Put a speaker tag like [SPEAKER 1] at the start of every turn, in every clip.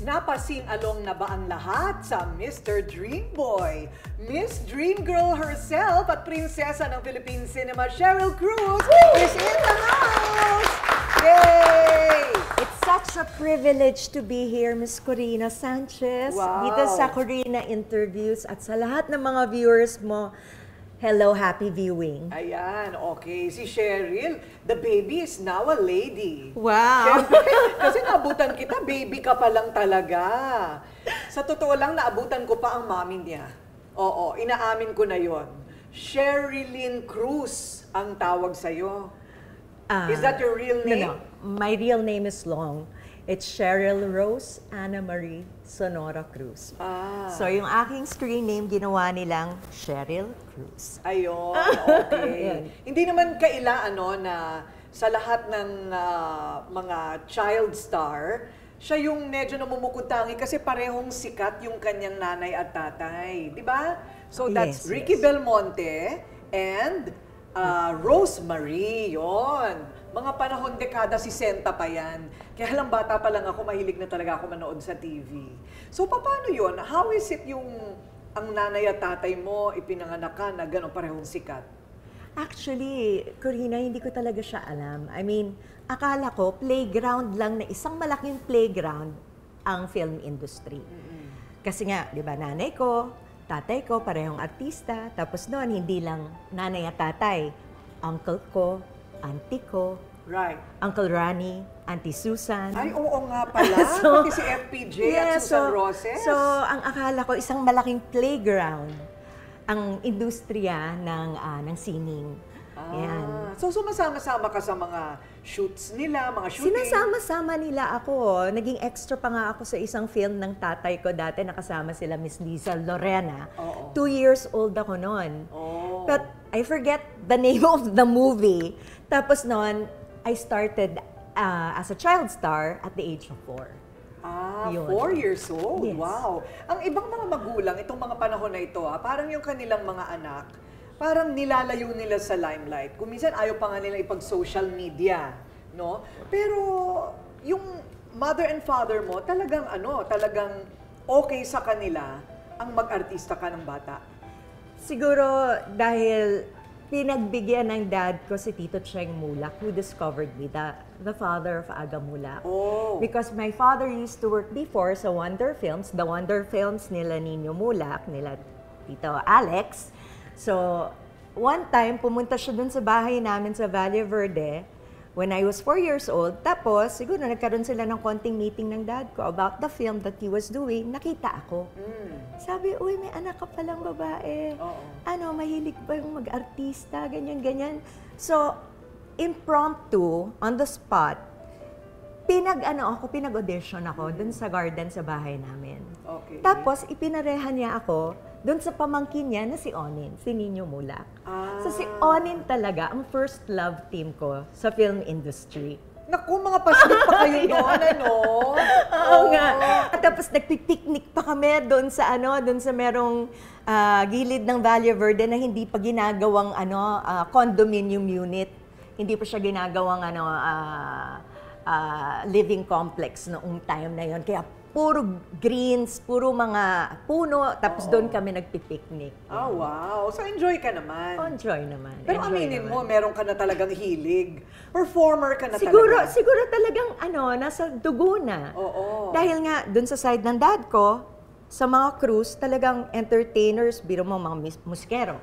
[SPEAKER 1] napasing-along na ba ang lahat sa Mr. Dream Boy? Miss Dream Girl herself at prinsesa ng Philippine cinema, Sheryl Cruz, is in the house! Yay!
[SPEAKER 2] It's such a privilege to be here, Miss Corina Sanchez.
[SPEAKER 1] Wow.
[SPEAKER 2] Dito sa Corina Interviews at sa lahat ng mga viewers mo, hello, happy viewing.
[SPEAKER 1] Ayan, okay. Si Sheryl, the baby is now a lady.
[SPEAKER 2] Wow!
[SPEAKER 1] Siyempre, kasi naabutan kita, baby ka pa lang talaga. Sa totoo lang, naabutan ko pa ang mami niya. Oo, inaamin ko na yon. Sherilyn Cruz ang tawag sa'yo. Is that your real name?
[SPEAKER 2] No. My real name is long. It's Sheryl Rose Anna Marie Sonora Cruz. So yung aking screen name, ginawa nilang Sheryl Cruz.
[SPEAKER 1] Ayun, okay. Hindi naman kaila na sa lahat ng mga child star, siya yung medyo namumukutangi kasi parehong sikat yung kanyang nanay at tatay. Di ba? So that's Ricky Belmonte and Rosemary, yon. Mga panahon, dekada 60 pa yan. Kaya lang bata pa lang ako, mahilig na talaga ako manood sa TV. So, paano yun? How is it yung ang nanay at tatay mo ipinanganak ka na gano'ng parehong sikat?
[SPEAKER 2] Actually, Corina, hindi ko talaga siya alam. I mean, akala ko playground lang na isang malaking playground ang film industry. Kasi nga, di ba, nanay ko, tatay ko, parehong artista. Tapos noon, hindi lang nanay at tatay. Uncle ko, auntie ko,
[SPEAKER 1] right.
[SPEAKER 2] Uncle Ronnie, Auntie Susan.
[SPEAKER 1] Ay, oo nga pala. Pati si FPJ at Susan Roses.
[SPEAKER 2] So, ang akala ko, isang malaking playground ang industriya ng sining. Yan.
[SPEAKER 1] So, sumasama-sama ka sa mga shoots nila, mga shooting?
[SPEAKER 2] Sinasama-sama nila ako. Naging extra pa nga ako sa isang film ng tatay ko dati. Nakasama sila Miss Liza Lorena. 2 years old ako noon. But I forget the name of the movie. Tapos noon, I started as a child star at the age of 4.
[SPEAKER 1] 4 years old?
[SPEAKER 2] Yes.
[SPEAKER 1] Wow. Ang ibang mga magulang, itong mga panahon na ito, parang yung kanilang mga anak, parang nilalayo nila sa limelight. Kung minsan ayaw pa nga nila ipag-social media, no? Pero yung mother and father mo, talagang talagang okay sa kanila ang mag-artista ka ng bata.
[SPEAKER 2] Siguro dahil pinagbigyan ng dad ko si Tito Cheng Mulak, who discovered me, the father of Aga Mulak. Because my father used to work before sa Wonder Films, the Wonder Films nila Nino Mulak, nila Tito Alex. So, one time, pumunta siya dun sa bahay namin sa Valle Verde when I was 4 years old. Tapos, siguro nagkaroon sila ng konting meeting ng dad ko about the film that he was doing. Nakita ako. Sabi, uy, may anak ka palang babae. Mahilig ba yung mag-artista? Ganyan. So, impromptu, on the spot, pinag-audition ako dun sa garden sa bahay namin.
[SPEAKER 1] Okay.
[SPEAKER 2] Tapos, ipinarehan niya ako doon sa pamangkin niya na si Onin, si Nino Mulak. So si Onin talaga ang first love team ko sa film industry.
[SPEAKER 1] Naku, mga paslit pa kayo doon,
[SPEAKER 2] Oo nga. At tapos nagpipiknik pa kami doon sa merong gilid ng Valle Verde na hindi pa ginagawang condominium unit. Hindi pa siya ginagawang living complex noong time na yon. Kaya puro greens, puro mga puno, tapos doon kami nagpipiknik.
[SPEAKER 1] Wow. So enjoy ka naman.
[SPEAKER 2] Enjoy naman.
[SPEAKER 1] Pero aminin mo, meron ka na talagang hilig. Performer ka na
[SPEAKER 2] siguro,
[SPEAKER 1] talaga.
[SPEAKER 2] Siguro talagang nasa dugo na. Dahil nga, doon sa side ng dad ko, sa mga cruise, talagang entertainers, biro mo mga musikero.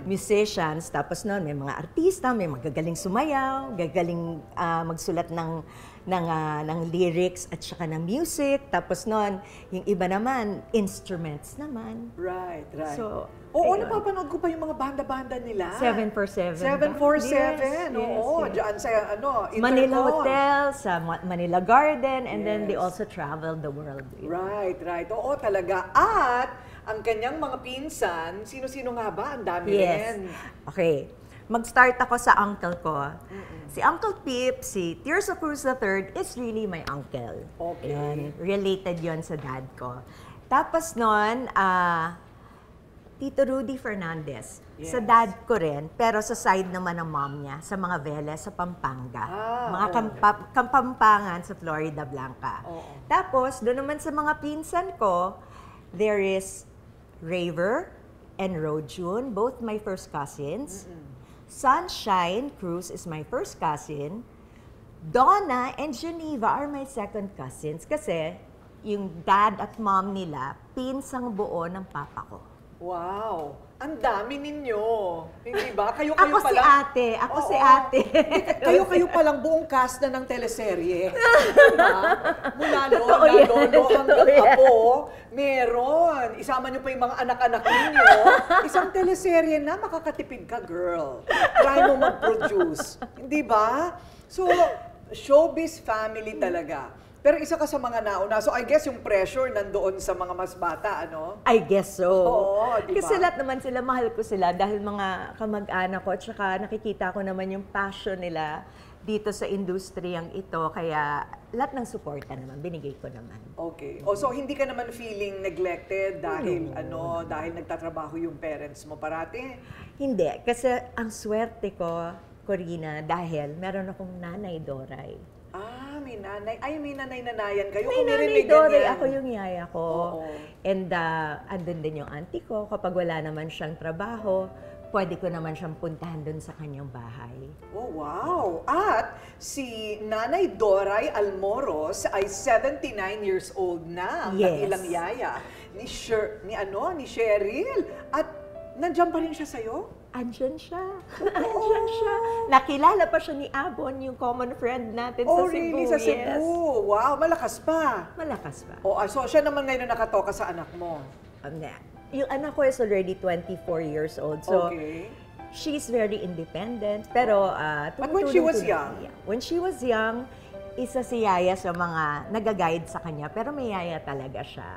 [SPEAKER 2] Musicians, tapos noon may mga artista, may magagaling sumayaw, gagaling magsulat ng lyrics at saka ng music. Tapos noon, yung iba naman, instruments naman.
[SPEAKER 1] Right.
[SPEAKER 2] So,
[SPEAKER 1] napapanood ko pa yung mga banda-banda nila.
[SPEAKER 2] 747.
[SPEAKER 1] 747, oo. Diyan sa
[SPEAKER 2] Manila Hotel, sa Manila Garden, and then they also traveled the world.
[SPEAKER 1] Right. Oo, talaga. At ang kanyang mga pinsan, sino-sino nga ba? Ang dami rin.
[SPEAKER 2] Okay. Mag-start ako sa uncle ko. Si Uncle Pip, si Tirso Cruz III is really my uncle.
[SPEAKER 1] Okay.
[SPEAKER 2] Related yon sa dad ko. Tapos noon, Tito Rudy Fernandez.
[SPEAKER 1] Yes.
[SPEAKER 2] Sa dad ko rin, pero sa side naman ng mom niya, sa mga Veles, sa Pampanga. Mga Kapampangan sa Florida Blanca. Tapos, doon naman sa mga pinsan ko, there is Raver and Rojun, both my first cousins. Sunshine Cruz is my first cousin. Donna and Geneva are my second cousins kasi yung dad at mom nila, pinsang buo ng papa ko.
[SPEAKER 1] Wow! Ang dami ninyo. Hindi ba? Kayo-kayo
[SPEAKER 2] Ako
[SPEAKER 1] pa
[SPEAKER 2] si
[SPEAKER 1] lang.
[SPEAKER 2] ate. Ako si ate.
[SPEAKER 1] Kayo-kayo pa lang buong cast na ng teleserye. Diba? Mula lola,
[SPEAKER 2] yan.
[SPEAKER 1] lolo, hanggang
[SPEAKER 2] Totoo yan.
[SPEAKER 1] apo, meron. Isama nyo pa yung mga anak-anak ninyo. Isang teleserye na, makakatipid ka, girl. Try mo mag-produce. Hindi ba? So, showbiz family talaga. Pero isa ka sa mga nauna. So, I guess yung pressure nandoon sa mga mas bata, ano?
[SPEAKER 2] I guess so.
[SPEAKER 1] Oo, diba?
[SPEAKER 2] Kasi lahat naman sila, mahal ko sila dahil mga kamag-anak ko at saka nakikita ko naman yung passion nila dito sa industriyang ito. Kaya lahat ng suporta naman, binigay ko naman.
[SPEAKER 1] Okay. So hindi ka naman feeling neglected dahil dahil nagtatrabaho yung parents mo parati?
[SPEAKER 2] Hindi, kasi ang swerte ko, Corina, dahil meron akong nanay Doray.
[SPEAKER 1] May nanay. Ay, may nanay-nanayan kayo.
[SPEAKER 2] May
[SPEAKER 1] Kung
[SPEAKER 2] nanay
[SPEAKER 1] narinig
[SPEAKER 2] Doray,
[SPEAKER 1] ganyan.
[SPEAKER 2] ako yung yaya ko.
[SPEAKER 1] Oo.
[SPEAKER 2] And andun din yung auntie ko. Kapag wala naman siyang trabaho, pwede ko naman siyang puntahan dun sa kanyang bahay.
[SPEAKER 1] Oh, wow! At si Nanay Doray Almoros ay 79 years old na. Ang
[SPEAKER 2] Yes.
[SPEAKER 1] ilang yaya. Ni Cheryl. At nandiyan pa rin siya sa'yo?
[SPEAKER 2] Andyan siya. Andyan siya. Nakilala pa siya ni Abon, yung common friend natin sa Cebu.
[SPEAKER 1] Really? Sa Cebu?
[SPEAKER 2] Yes.
[SPEAKER 1] Wow, malakas pa.
[SPEAKER 2] Malakas pa.
[SPEAKER 1] So siya naman ngayon nakatoka sa anak mo.
[SPEAKER 2] Yung anak ko is already 24 years old. So,
[SPEAKER 1] Okay.
[SPEAKER 2] she's very independent. Pero,
[SPEAKER 1] But when she was
[SPEAKER 2] tumutulong-tulong
[SPEAKER 1] young?
[SPEAKER 2] siya. When she was young, isa si Yaya sa mga nag-guide sa kanya. Pero may Yaya talaga siya.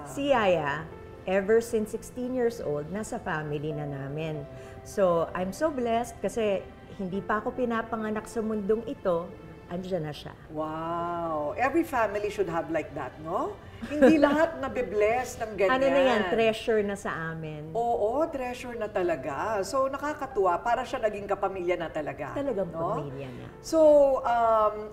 [SPEAKER 2] Si Yaya, ever since 16 years old, nasa family na namin. So, I'm so blessed kasi hindi pa ako pinapanganak sa mundong ito, andyan na siya.
[SPEAKER 1] Wow! Every family should have like that, no? Hindi lahat nabibless ng ganyan.
[SPEAKER 2] Ano na yan, treasure na sa amin.
[SPEAKER 1] Oo, treasure na talaga. So, nakakatuwa. Para siya naging kapamilya na talaga.
[SPEAKER 2] Talagang
[SPEAKER 1] no?
[SPEAKER 2] pamilya na.
[SPEAKER 1] So,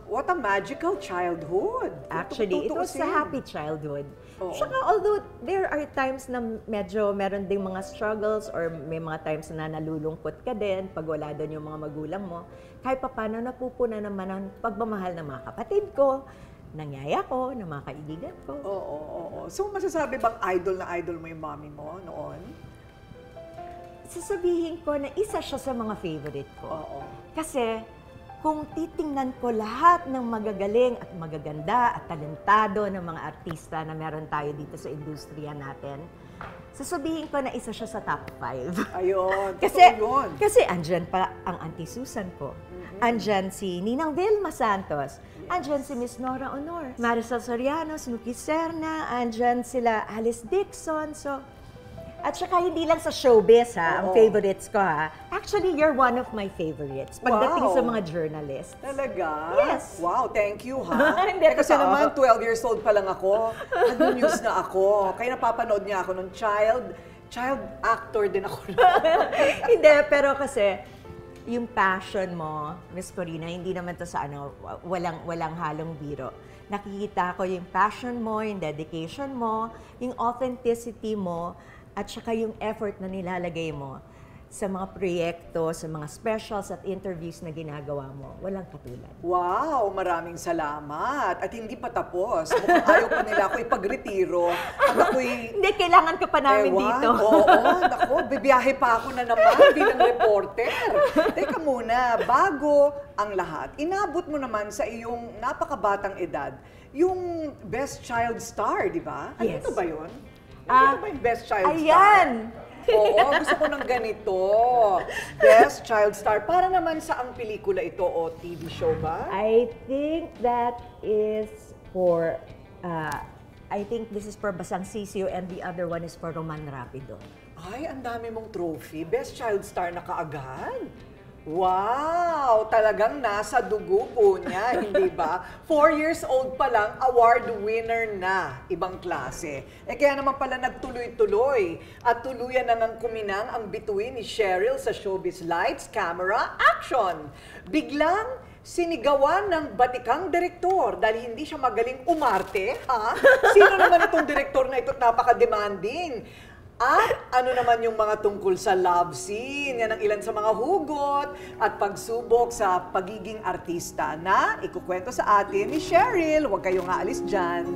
[SPEAKER 1] what a magical childhood.
[SPEAKER 2] Actually, it was a happy childhood. Saka although there are times na medyo meron ding mga struggles or may mga times na nalulungkot ka din pag wala doon yung mga magulang mo, kahit paano napupuna naman ang pagmamahal ng mga kapatid ko, ng yaya ko, ng mga kaibigan ko.
[SPEAKER 1] Oo. So, masasabi bang idol na idol mo yung mommy mo noon?
[SPEAKER 2] Sasabihin ko na isa siya sa mga favorite ko.
[SPEAKER 1] Oo.
[SPEAKER 2] Kasi kung titingnan ko lahat ng magagaling at magaganda at talentado ng mga artista na meron tayo dito sa industriya natin, sasabihin ko na isa siya sa top 5.
[SPEAKER 1] Ayun, yun.
[SPEAKER 2] Kasi andyan pa ang Auntie Susan ko. Andyan si Ninang Vilma Santos. Andyan si Miss Nora Honor. Marisol Soriano, Snooki Serna. Andyan sila Alice Dixon. So, at saka hindi lang sa showbiz ang favorites ko Actually, you're one of my favoriits. Pagdating sa mga journalists.
[SPEAKER 1] Talaga?
[SPEAKER 2] Yes.
[SPEAKER 1] Wow, thank you ha.
[SPEAKER 2] Hindi,
[SPEAKER 1] Kasi
[SPEAKER 2] totoo.
[SPEAKER 1] naman, 12 years old pa lang ako. Nag-news na ako. Kaya napapanood niya ako nung child actor din ako.
[SPEAKER 2] Hindi, pero kasi yung passion mo, Miss Corina, hindi naman to sa walang halong biro. Nakikita ko yung passion mo, yung dedication mo, yung authenticity mo, at saka yung effort na nilalagay mo sa mga proyekto, sa mga specials at interviews na ginagawa mo. Walang katulad.
[SPEAKER 1] Wow, maraming salamat. At hindi pa tapos. Mukhang ayaw pa nila ako ipagretiro. At ako'y...
[SPEAKER 2] Hindi, kailangan ka pa namin dito.
[SPEAKER 1] Oo, naku, bibiyahe pa ako na naman bilang reporter. Teka muna, bago ang lahat, inabot mo naman sa iyong napakabatang edad yung Best Child Star, di ba?
[SPEAKER 2] Yes.
[SPEAKER 1] Ano ba yun? Ano ba yung Best Child Star?
[SPEAKER 2] Ayan!
[SPEAKER 1] Oo, gusto ko ng ganito. Best Child Star. Para naman sa ang pelikula ito o TV show ba?
[SPEAKER 2] I think that is for, I think this is for Basang Sisio and the other one is for Roman Rapido.
[SPEAKER 1] Ay, ang dami mong trophy. Best Child Star na kaagad. Wow! Talagang nasa dugo po niya, hindi ba? 4 years old pa lang, award winner na, ibang klase. Kaya naman pala nagtuloy-tuloy at tuluyan na ngang kuminang ang bituin ni Cheryl sa showbiz lights, camera, action! Biglang sinigawan ng batikang direktor dahil hindi siya magaling umarte, ha? Sino naman itong direktor na ito at napaka-demanding? At ano naman yung mga tungkol sa love scene? Yan ang ilan sa mga hugot at pagsubok sa pagiging artista na ikukwento sa atin ni Cheryl. Huwag kayong aalis dyan.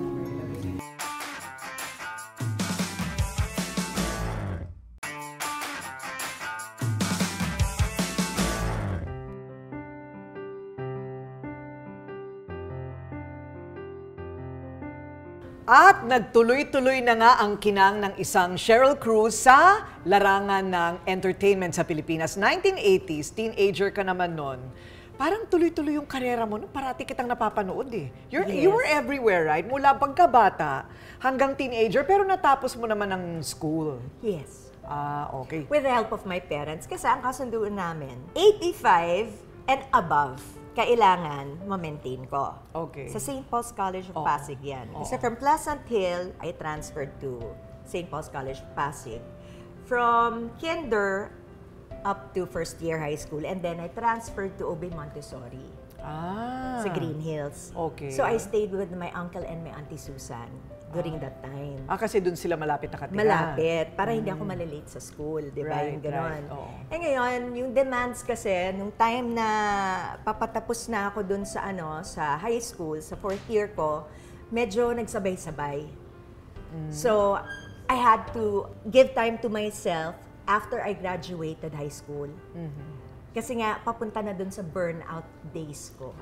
[SPEAKER 1] At nagtuloy-tuloy na nga ang kinang ng isang Sheryl Cruz sa larangan ng entertainment sa Pilipinas. 1980s, teenager ka naman nun. Parang tuloy-tuloy yung karera mo, no? Parati kitang napapanood eh. You were everywhere, right? Mula pagkabata hanggang teenager, pero natapos mo naman ang school.
[SPEAKER 2] Yes.
[SPEAKER 1] Ah, okay.
[SPEAKER 2] With the help of my parents. Kasi ang kasunduan namin, 85 and above, kailangan ma-maintain ko.
[SPEAKER 1] Okay.
[SPEAKER 2] Sa St. Paul's College of Pasig yan. Kasi from Pleasant Hill, I transferred to St. Paul's College of Pasig. From kinder up to first year high school. And then I transferred to Obey Montessori. Sa Green Hills.
[SPEAKER 1] Okay.
[SPEAKER 2] So I stayed with my uncle and my auntie Susan during that time.
[SPEAKER 1] Kasi dun sila malapit nakatira.
[SPEAKER 2] Malapit, para hindi ako malilate sa school, di ba?
[SPEAKER 1] Right,
[SPEAKER 2] Yung gano'n.
[SPEAKER 1] right. Oo.
[SPEAKER 2] Ngayon, yung demands kasi, nung time na papatapos na ako dun sa, sa high school, sa fourth year ko, medyo nagsabay-sabay. So, I had to give time to myself after I graduated high school. Kasi nga, papunta na dun sa burnout days ko.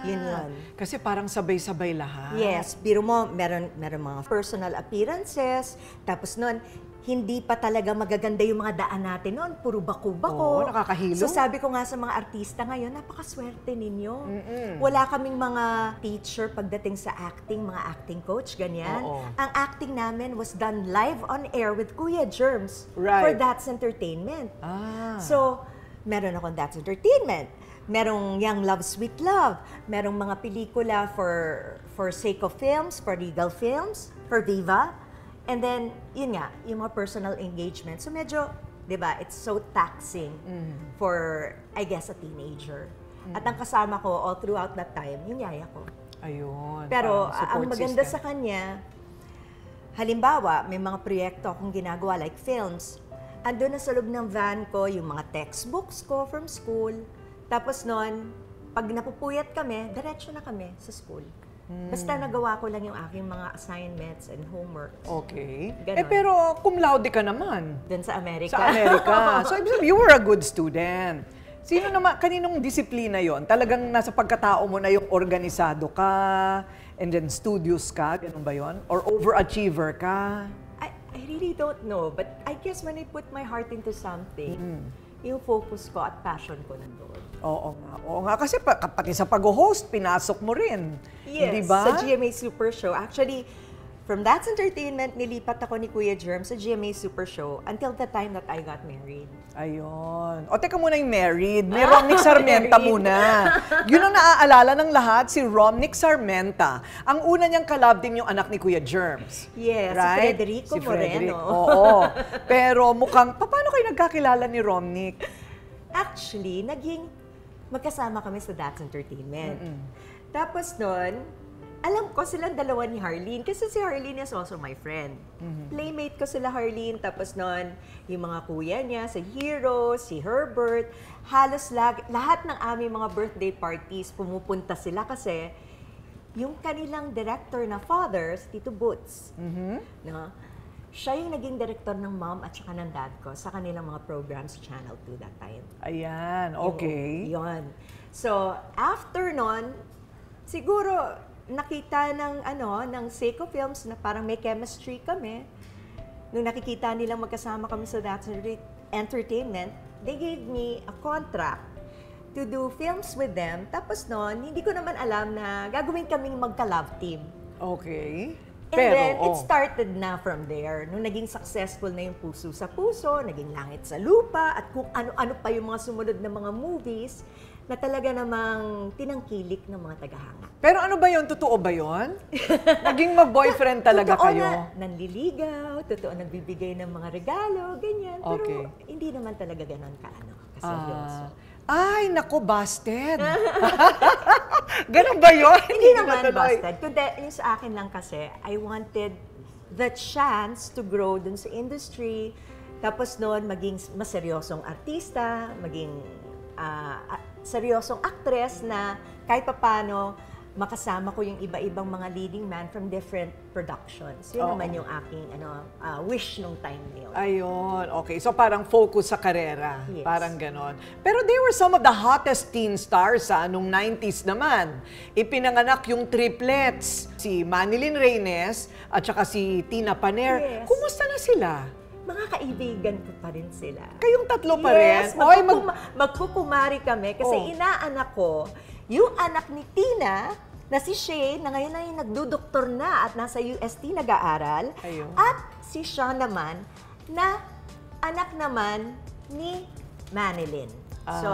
[SPEAKER 2] Yun.
[SPEAKER 1] Kasi parang sabay-sabay lahat.
[SPEAKER 2] Yes, biro mo, meron mga personal appearances, tapos nun, hindi pa talaga magaganda yung mga daan natin noon. Puro bako-bako.
[SPEAKER 1] Oo, nakakahilo.
[SPEAKER 2] So sabi ko nga sa mga artista ngayon, napakaswerte ninyo. Wala kaming mga teacher pagdating sa acting, mga acting coach, ganyan. Ang acting namin was done live on air with Kuya Germs for That's Entertainment. So, meron akong That's Entertainment. Merong Young Love, Sweet Love. Merong mga pelikula for Seiko Films, for Regal Films, for Viva. And then, yun nga, yung mga personal engagement. So medyo, di ba, it's so taxing for, I guess, a teenager. At ang kasama ko all throughout that time, yung yaya ko.
[SPEAKER 1] Ayun.
[SPEAKER 2] Pero ang maganda sa kanya, halimbawa, may mga proyekto akong ginagawa like films. Ando na sa loob ng van ko yung mga textbooks ko from school. Tapos noon, pag napupuyat kami, diretso na kami sa school. Basta nagawa ko lang yung aking mga assignments and homework.
[SPEAKER 1] Okay.
[SPEAKER 2] Ganon.
[SPEAKER 1] Pero cum laude ka naman.
[SPEAKER 2] Doon sa Amerika.
[SPEAKER 1] Sa Amerika. So, you were a good student. Sino naman, kaninong disiplina yon? Talagang nasa pagkatao mo na yung organisado ka, and then studious ka, ganun ba yon? Or overachiever ka?
[SPEAKER 2] I really don't know, but I guess when I put my heart into something, yung focus ko at passion ko nandoon.
[SPEAKER 1] Oo nga. Kasi pati sa pag-host, pinasok mo rin.
[SPEAKER 2] Yes,
[SPEAKER 1] diba?
[SPEAKER 2] sa GMA Super Show. Actually, from That's Entertainment, nilipat ako ni Kuya Germ sa GMA Super Show until the time that I got married.
[SPEAKER 1] Ayun. O, teka muna yung married. May Romnick Sarmenta muna. Yun ang naaalala ng lahat, si Romnick Sarmenta. Ang una niyang kalab din yung anak ni Kuya Germs.
[SPEAKER 2] Yes,
[SPEAKER 1] right?
[SPEAKER 2] si Frederico
[SPEAKER 1] Frederic.
[SPEAKER 2] Moreno.
[SPEAKER 1] Oo. Pero mukhang, paano kayo nagkakilala ni Romnick?
[SPEAKER 2] Actually, magkasama kami sa That's Entertainment. Tapos nun, alam ko silang dalawa ni Harleen kasi si Harleen is also my friend. Playmate ko sila Harleen. Tapos nun, yung mga kuya niya, si Hero, si Herbert, halos lahat ng aming mga birthday parties, pumupunta sila kasi yung kanilang director na father, si Tito Boots, no? Siya yung naging director ng mom at saka ng dad ko sa kanilang mga programs sa Channel 2 that time.
[SPEAKER 1] Ayan, okay.
[SPEAKER 2] Yun. So, after nun, siguro, nakita ng Seiko Films na parang may chemistry kami. Nung nakikita nilang magkasama kami sa That's Entertainment, they gave me a contract to do films with them. Tapos noon, hindi ko naman alam na gagawin kaming magka-love team.
[SPEAKER 1] Okay.
[SPEAKER 2] And then, it started na from there. Nung naging successful na yung Puso sa Puso, naging Langit sa Lupa, at kung ano-ano pa yung mga sumunod na mga movies, na talaga namang tinangkilik ng mga tagahanga.
[SPEAKER 1] Pero ano ba yun? Totoo ba yun? Naging mag-boyfriend talaga
[SPEAKER 2] totoo
[SPEAKER 1] kayo?
[SPEAKER 2] Na nanliligaw, totoo nagbibigay ng mga regalo, ganyan.
[SPEAKER 1] Okay.
[SPEAKER 2] Pero hindi naman talaga ganon kaseryoso.
[SPEAKER 1] Ay, nako, busted. Ganon ba yun?
[SPEAKER 2] Hindi naman busted. Kundi yung sa akin lang kasi, I wanted the chance to grow dun sa industry. Tapos noon, maging maseryosong artista, maging seryosong actress na kahit papano makasama ko yung iba-ibang mga leading man from different productions. Yun naman yung aking wish nung time na yun.
[SPEAKER 1] Ayun, okay. So parang focus sa karera.
[SPEAKER 2] Yes.
[SPEAKER 1] Parang ganon. Pero they were some of the hottest teen stars nung 90s naman. Ipinanganak yung triplets. Si Manilyn Reynes at saka si Tina Paner.
[SPEAKER 2] Yes.
[SPEAKER 1] Kumusta na sila?
[SPEAKER 2] Mga kaibigan ko pa rin sila.
[SPEAKER 1] Kayong tatlo pa rin?
[SPEAKER 2] Yes, magkukumari kami kasi inaanak ko yung anak ni Tina na si Shay, na ngayon ay nagdudoktor na at nasa UST nag-aaral.
[SPEAKER 1] Ayun.
[SPEAKER 2] At si Sean naman, na anak naman ni Manilyn. So,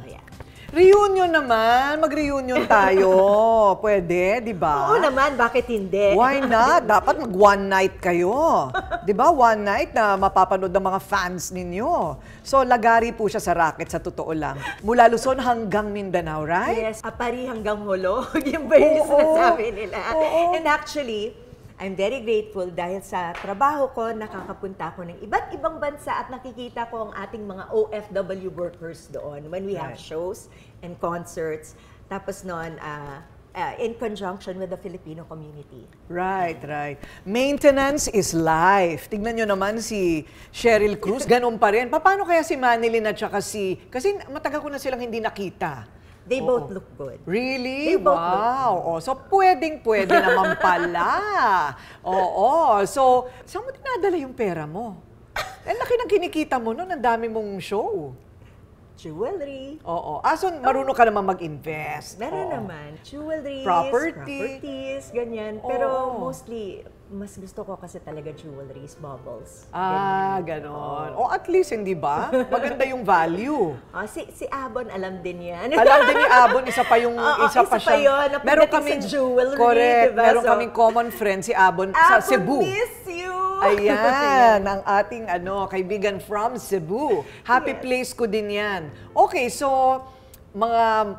[SPEAKER 2] ayan.
[SPEAKER 1] Reunion naman. Mag-reunion tayo. Pwede, di ba?
[SPEAKER 2] Oo naman, bakit hindi?
[SPEAKER 1] Why not? Dapat mag-one night kayo. Di ba? One night na mapapanood ng mga fans ninyo. So, lagari po siya sa racket, sa totoo lang. Mula Luzon hanggang Mindanao, right?
[SPEAKER 2] Yes, Apari hanggang Holo. Yung ba yung sinasabi nila? And actually, I'm very grateful dahil sa trabaho ko, nakakapunta ko ng iba't ibang bansa at nakikita ko ang ating mga OFW workers doon when we have shows and concerts. Tapos noon, in conjunction with the Filipino community.
[SPEAKER 1] Right, right. Maintenance is life. Tignan nyo naman si Cheryl Cruz, ganun pa rin. Paano kaya si Manilyn at saka kasi matagal ko na silang hindi nakita.
[SPEAKER 2] They both look good.
[SPEAKER 1] Really?
[SPEAKER 2] They both
[SPEAKER 1] Wow. So, pwedeng-pwede naman pala. Oo. So, saan mo dinadala yung pera mo? Laki ng kinikita mo noon, ang dami mong show.
[SPEAKER 2] Jewelry.
[SPEAKER 1] Oo. So, marunong ka naman mag-invest.
[SPEAKER 2] Meron naman. Jewelry,
[SPEAKER 1] properties,
[SPEAKER 2] ganyan. Pero mostly, mas gusto ko kasi talaga jewelries, bubbles.
[SPEAKER 1] Ganon. O at least, hindi ba? Maganda yung value.
[SPEAKER 2] Si Abon, alam din yan.
[SPEAKER 1] Alam din ni Abon, isa pa yung
[SPEAKER 2] isa pa yun,
[SPEAKER 1] meron kaming
[SPEAKER 2] sa jewelry,
[SPEAKER 1] correct,
[SPEAKER 2] diba?
[SPEAKER 1] Meron kaming common friend si Abon sa Cebu.
[SPEAKER 2] Miss you!
[SPEAKER 1] Ayan, ang ating kaibigan from Cebu. Happy place ko din yan. Okay, so mga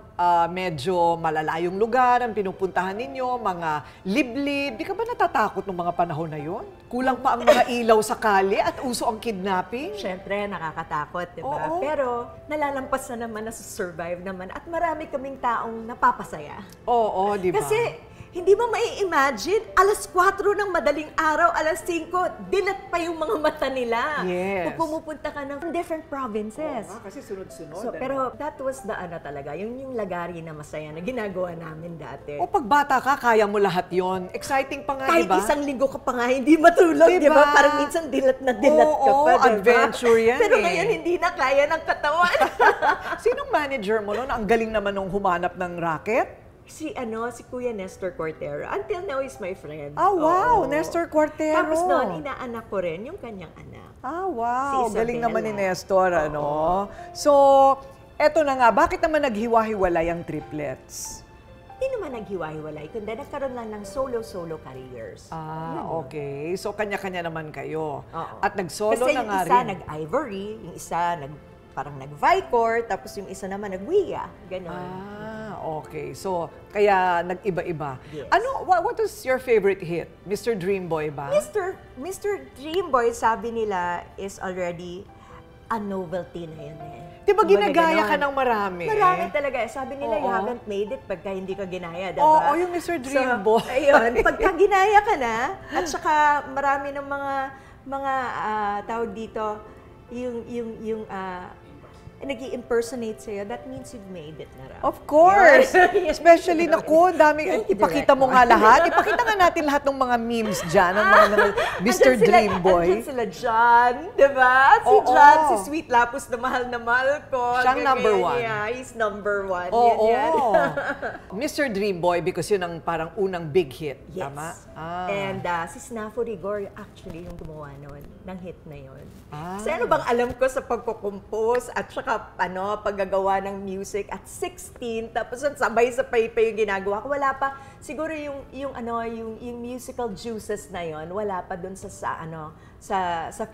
[SPEAKER 1] medyo malalayong lugar ang pinupuntahan ninyo, mga liblib. Di ka ba natatakot ng mga panahon na yon? Kulang pa ang mga ilaw sa kalye at uso ang kidnapping?
[SPEAKER 2] Siyempre, nakakatakot, di ba? Pero nalalampas na naman, nasa-survive naman at marami kaming taong napapasaya.
[SPEAKER 1] Oo, di ba?
[SPEAKER 2] Kasi hindi mo mai-imagine, alas 4 ng madaling araw, alas 5, dilat pa yung mga mata nila.
[SPEAKER 1] Yes.
[SPEAKER 2] Kung pumupunta ka ng different provinces.
[SPEAKER 1] Kasi sunod-sunod.
[SPEAKER 2] So, pero that was the talaga, yung lagari na masaya na ginagawa namin dati.
[SPEAKER 1] O pag bata ka, kaya mo lahat yon. Exciting pa nga,
[SPEAKER 2] Kahit
[SPEAKER 1] diba?
[SPEAKER 2] isang linggo ka pa nga hindi matulog,
[SPEAKER 1] diba?
[SPEAKER 2] di ba? Parang minsan dilat ka pa, diba?
[SPEAKER 1] Adventure yan
[SPEAKER 2] Pero ngayon hindi na kaya ng katawan.
[SPEAKER 1] Sinong manager mo noon? Ang galing naman nung humanap ng racket?
[SPEAKER 2] Si Kuya Nestor Cortero. Until now is my friend.
[SPEAKER 1] Wow, Nestor Cortero.
[SPEAKER 2] Tapos noon, inaanak ko rin yung kanyang anak.
[SPEAKER 1] Wow,
[SPEAKER 2] Si
[SPEAKER 1] galing naman ni
[SPEAKER 2] Isabela.
[SPEAKER 1] Nestor, So, eto na nga, bakit naman naghiwa-hiwalay ang triplets?
[SPEAKER 2] Hindi naman naghiwa-hiwalay, kundi nagkaroon lang ng solo careers.
[SPEAKER 1] Okay. So, kanya-kanya naman kayo.
[SPEAKER 2] Oo.
[SPEAKER 1] At nag-solo
[SPEAKER 2] Kasi
[SPEAKER 1] na
[SPEAKER 2] yung
[SPEAKER 1] nga
[SPEAKER 2] isa
[SPEAKER 1] rin.
[SPEAKER 2] nag-Ivory, yung isa parang nag-Vicor, tapos yung isa naman nag-Wia. Ganon.
[SPEAKER 1] Okay. So, kaya nag-iba-iba.
[SPEAKER 2] Yes.
[SPEAKER 1] What was your favorite hit? Mr. Dreamboy ba?
[SPEAKER 2] Mr. Dreamboy, sabi nila, is already a novelty na yun eh.
[SPEAKER 1] Di ba
[SPEAKER 2] Kumbaga
[SPEAKER 1] ginagaya ka
[SPEAKER 2] ganon.
[SPEAKER 1] ng marami?
[SPEAKER 2] Marami talaga. Sabi nila, you
[SPEAKER 1] Oo.
[SPEAKER 2] haven't made it pagka hindi ka ginaya, diba?
[SPEAKER 1] Oo, yung Mr. Dreamboy.
[SPEAKER 2] So, ayun, pagka ginaya ka na, at saka marami ng mga tawag dito, yung nag-i-impersonate sa'yo, that means you've made it na raw.
[SPEAKER 1] Of course!
[SPEAKER 2] Yun.
[SPEAKER 1] Especially, naku, dami. Ipakita mo nga lahat. Ipakita nga natin lahat ng mga memes dyan, ng mga Mr. Dream Boy.
[SPEAKER 2] Andyan sila John, di ba? Si John, si Sweet Lapus na mahal ko.
[SPEAKER 1] Siyang number one.
[SPEAKER 2] Yeah, he's number one.
[SPEAKER 1] Oo.
[SPEAKER 2] Yan.
[SPEAKER 1] Mr. Dream Boy, because yun ang parang unang big hit.
[SPEAKER 2] Yes.
[SPEAKER 1] Tama?
[SPEAKER 2] And si Snafo Rigor, actually, yung gumawa nun, ng hit na yun. Kasi
[SPEAKER 1] Ah.
[SPEAKER 2] ano bang alam ko sa pagkukompose at saka paggagawa ng music at 16, tapos sabay-sabay pa yung ginagawa ko. Wala pa, siguro yung musical juices na yun, wala pa dun sa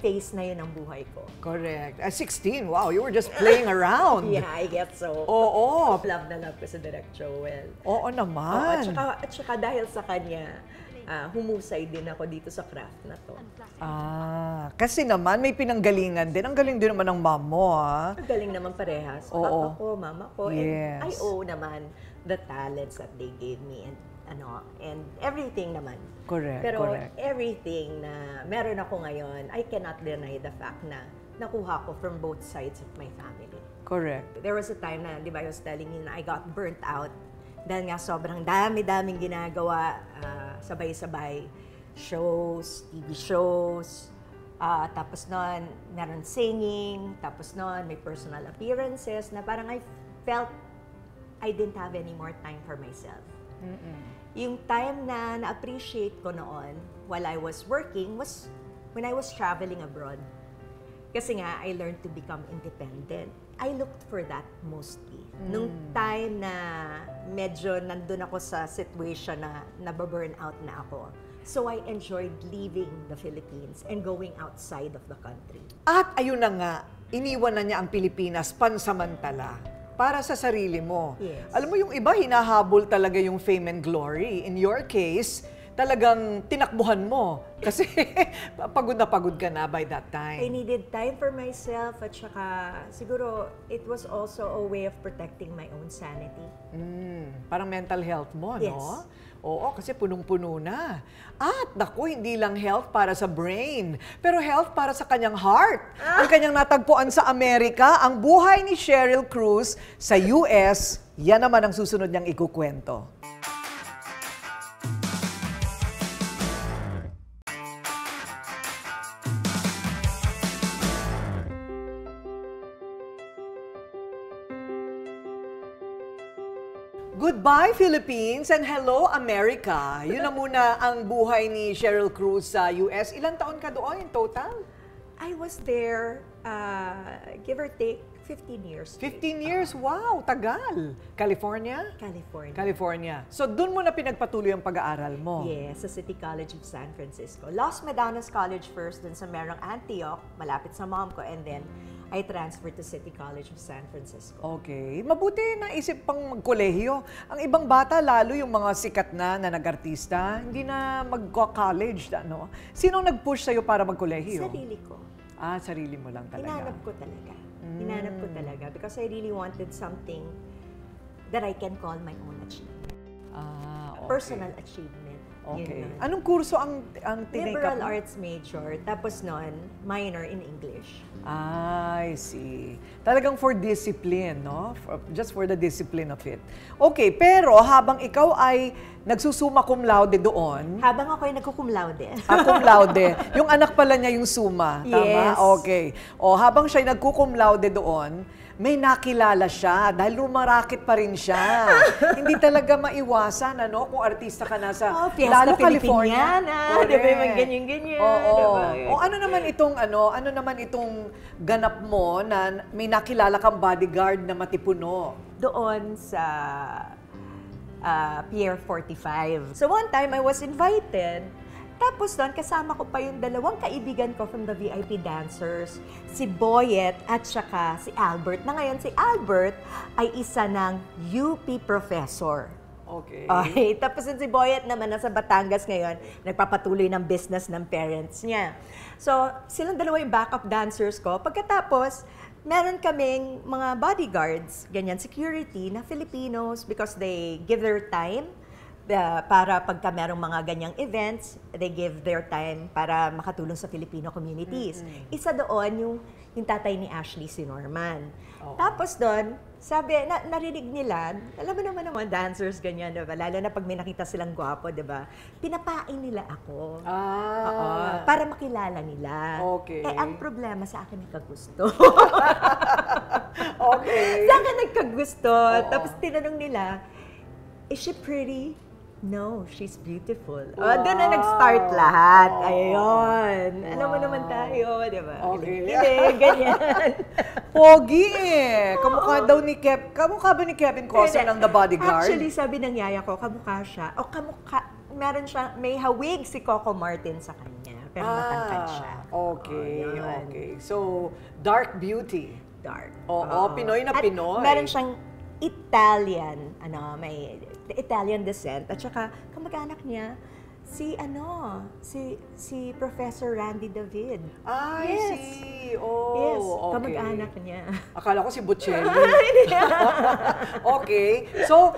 [SPEAKER 2] phase na yun ng buhay ko.
[SPEAKER 1] Correct. At 16, wow, you were just playing around.
[SPEAKER 2] Yeah, I guess so.
[SPEAKER 1] Oo.
[SPEAKER 2] Love na love ko sa Direct Joel.
[SPEAKER 1] Oo naman.
[SPEAKER 2] At saka dahil sa kanya, humusay din ako dito sa craft na to.
[SPEAKER 1] Kasi naman may pinanggalingan din. Ang galing din naman ng mom mo, ha?
[SPEAKER 2] Ang galing naman parehas.
[SPEAKER 1] Oo.
[SPEAKER 2] Papa ko, mama ko.
[SPEAKER 1] Yes.
[SPEAKER 2] And I owe naman the talents that they gave me and everything naman.
[SPEAKER 1] Correct,
[SPEAKER 2] Pero
[SPEAKER 1] correct.
[SPEAKER 2] everything na meron ako ngayon, I cannot deny the fact na nakuha ko from both sides of my family.
[SPEAKER 1] Correct.
[SPEAKER 2] There was a time na, di ba, I was telling you na I got burnt out dahil nga sobrang dami-daming ginagawa, sabay-sabay, shows, TV shows, tapos noon, meron singing, tapos noon, may personal appearances na parang I felt I didn't have any more time for myself. Yung time na na-appreciate ko noon while I was working was when I was traveling abroad. Kasi nga, I learned to become independent. I looked for that mostly. Nung time na medyo nandun ako sa situation na nababurn out na ako. So I enjoyed leaving the Philippines and going outside of the country.
[SPEAKER 1] At ayun na nga, iniwan na niya ang Pilipinas pansamantala para sa sarili mo.
[SPEAKER 2] Yes.
[SPEAKER 1] Alam mo, yung iba, hinahabol talaga yung fame and glory. In your case, talagang tinakbuhan mo. Kasi pagod na pagod ka na by that time.
[SPEAKER 2] I needed time for myself at saka siguro it was also a way of protecting my own sanity.
[SPEAKER 1] Parang mental health mo,
[SPEAKER 2] Yes.
[SPEAKER 1] no? Oo, kasi punong-puno na. At naku, hindi lang health para sa brain, pero health para sa kanyang heart. Ang kanyang natagpuan sa Amerika, ang buhay ni Sheryl Cruz sa US, yan naman ang susunod niyang ikukwento. Goodbye, Philippines, and hello, America. Yun na muna ang buhay ni Sheryl Cruz sa US. Ilang taon ka doon in total?
[SPEAKER 2] I was there, give or take, 15 years.
[SPEAKER 1] 15 years? Wow, tagal. California?
[SPEAKER 2] California.
[SPEAKER 1] California. So, doon mo na pinagpatuloy ang pag-aaral mo?
[SPEAKER 2] Yes, sa City College of San Francisco. Los Medanos College first, dun sa merong Antioch, malapit sa mom ko, and then I transferred to City College of San Francisco.
[SPEAKER 1] Okay. Mabuti naisip pang magkolehiyo. Ang ibang bata, lalo yung mga sikat na nag-artista, hindi na mag-college. Ano? Sinong nag-push sa'yo para magkolehiyo?
[SPEAKER 2] Sarili ko.
[SPEAKER 1] Sarili mo lang talaga.
[SPEAKER 2] Hinanap ko talaga. Hinanap ko talaga because I really wanted something that I can call my own achievement.
[SPEAKER 1] Okay.
[SPEAKER 2] Personal achievement.
[SPEAKER 1] Okay.
[SPEAKER 2] Yun yun.
[SPEAKER 1] Anong kurso ang tinake
[SPEAKER 2] Liberal
[SPEAKER 1] mo?
[SPEAKER 2] arts major, tapos nun, minor in English.
[SPEAKER 1] I see. Talagang for discipline, no? Just for the discipline of it. Okay, pero habang ikaw ay nagsusumma cum laude doon,
[SPEAKER 2] Habang ako ay nagkukum laude.
[SPEAKER 1] cum laude, yung anak pala niya yung summa, tama?
[SPEAKER 2] Yes.
[SPEAKER 1] Okay. O habang siya nagkukum laude doon, may nakilala siya dahil rumarakit pa rin siya. Hindi talaga maiwasan, ano, kung artista ka na sa
[SPEAKER 2] Fiesta
[SPEAKER 1] lalo California.
[SPEAKER 2] Pilipinyana, di ba, yung ganyan-ganyan.
[SPEAKER 1] Oo.
[SPEAKER 2] Diba?
[SPEAKER 1] O ano naman itong ganap mo na may nakilala kang bodyguard na matipuno?
[SPEAKER 2] Doon sa Pier 45. So one time, I was invited. Tapos doon, kasama ko pa yung dalawang kaibigan ko from the VIP dancers, si Boyet at saka si Albert. Na ngayon, si Albert ay isa ng UP professor.
[SPEAKER 1] Okay.
[SPEAKER 2] Okay. Tapos si Boyet naman nasa Batangas ngayon, nagpapatuloy ng business ng parents niya. So, silang dalawa yung backup dancers ko. Pagkatapos, meron kaming mga bodyguards, ganyan, security na Filipinos because they give their time para pagka merong mga ganyang events, they give their time para makatulong sa Filipino communities. Isa doon yung tatay ni Ashley, si Norman. Tapos doon, sabi, narinig nila, alam mo naman ng mga dancers, ganyan, diba? Lalo na pag may nakita silang gwapo, diba? Pinapain nila ako. Oo, para makilala nila.
[SPEAKER 1] Okay.
[SPEAKER 2] Ang problema sa akin nagkagusto.
[SPEAKER 1] Okay.
[SPEAKER 2] Sa akin nagkagusto. Tapos tinanong nila, is she pretty? No, she's beautiful.
[SPEAKER 1] Wow.
[SPEAKER 2] Doon na nag-start lahat. Ayun. Alam mo naman tayo, di ba?
[SPEAKER 1] Okay.
[SPEAKER 2] Kilig, ganyan.
[SPEAKER 1] Pogi eh. Kamukha daw ni kamukha ba ni Kevin Costner ng The Bodyguard?
[SPEAKER 2] Actually, sabi ng yaya ko, kamukha siya. O meron siya, may hawig si Coco Martin sa kanya. Pero matangkad siya.
[SPEAKER 1] Okay,
[SPEAKER 2] Yun.
[SPEAKER 1] okay. So, dark beauty.
[SPEAKER 2] Dark.
[SPEAKER 1] Oo, Pinoy na
[SPEAKER 2] At
[SPEAKER 1] Pinoy.
[SPEAKER 2] meron siyang Italian, may Italian descent. At saka, kamag-anak niya, si Professor Randy David.
[SPEAKER 1] I
[SPEAKER 2] Yes.
[SPEAKER 1] see. Oh,
[SPEAKER 2] Yes,
[SPEAKER 1] okay.
[SPEAKER 2] kamag-anak niya.
[SPEAKER 1] Akala ko si Bocelli. Okay. So,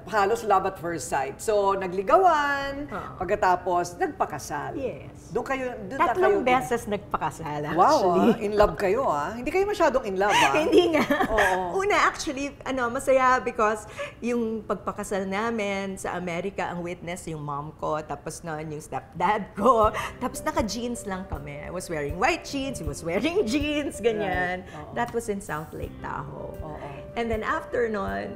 [SPEAKER 1] halos love at first sight. So, nagligawan, pagkatapos, nagpakasal.
[SPEAKER 2] Yes.
[SPEAKER 1] Doon kayo,
[SPEAKER 2] Tatlong beses nagpakasal,
[SPEAKER 1] Wow,
[SPEAKER 2] actually.
[SPEAKER 1] in love kayo Hindi kayo masyadong in love
[SPEAKER 2] Hindi nga.
[SPEAKER 1] Oo.
[SPEAKER 2] Una, actually, masaya because yung pagpakasal namin sa Amerika, ang witness yung mom ko, tapos noon yung stepdad ko, tapos naka-jeans lang kami. I was wearing white jeans, he was wearing jeans, ganyan.
[SPEAKER 1] Right.
[SPEAKER 2] That was in South Lake Tahoe.
[SPEAKER 1] Oo.
[SPEAKER 2] And then after noon,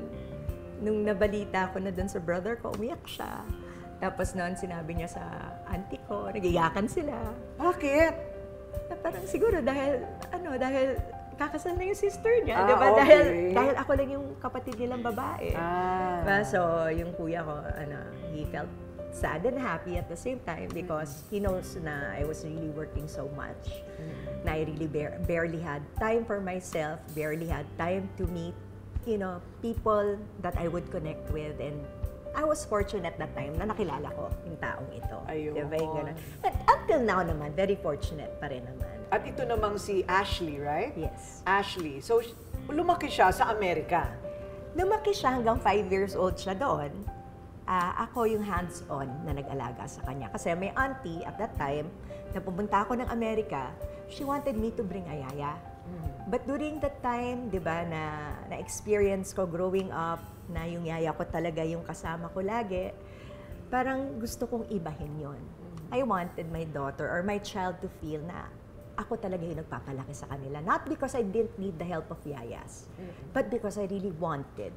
[SPEAKER 2] nung nabalita ko na dun sa brother ko, umiyak siya. Tapos noon, sinabi niya sa auntie ko, nagiyakan sila.
[SPEAKER 1] Bakit?
[SPEAKER 2] Parang siguro dahil kakasal na yung sister niya,
[SPEAKER 1] Ah,
[SPEAKER 2] di ba?
[SPEAKER 1] okay.
[SPEAKER 2] Dahil ako lang yung kapatid nilang babae. Diba? So, yung kuya ko, he felt sad and happy at the same time because he knows na I was really working so much. Na I really barely had time for myself, barely had time to meet, people that I would connect with, and I was fortunate that time na nakilala ko yung taong ito.
[SPEAKER 1] Ayun.
[SPEAKER 2] Diba yung ganun? But until now naman, very fortunate pa rin naman.
[SPEAKER 1] At ito namang si Ashley, right?
[SPEAKER 2] Yes.
[SPEAKER 1] Ashley. So, lumaki siya sa Amerika.
[SPEAKER 2] Lumaki siya hanggang 5 years old siya doon. Ako yung hands-on na nag-alaga sa kanya. Kasi may auntie at that time, na pumunta ako ng Amerika, she wanted me to bring a yaya. But during that time, di ba, na-experience ko growing up, na yung yaya ko talaga yung kasama ko lagi, parang gusto kong ibahin yon. I wanted my daughter or my child to feel na ako talaga yung nagpapalaki sa kanila. Not because I didn't need the help of yayas, but because I really wanted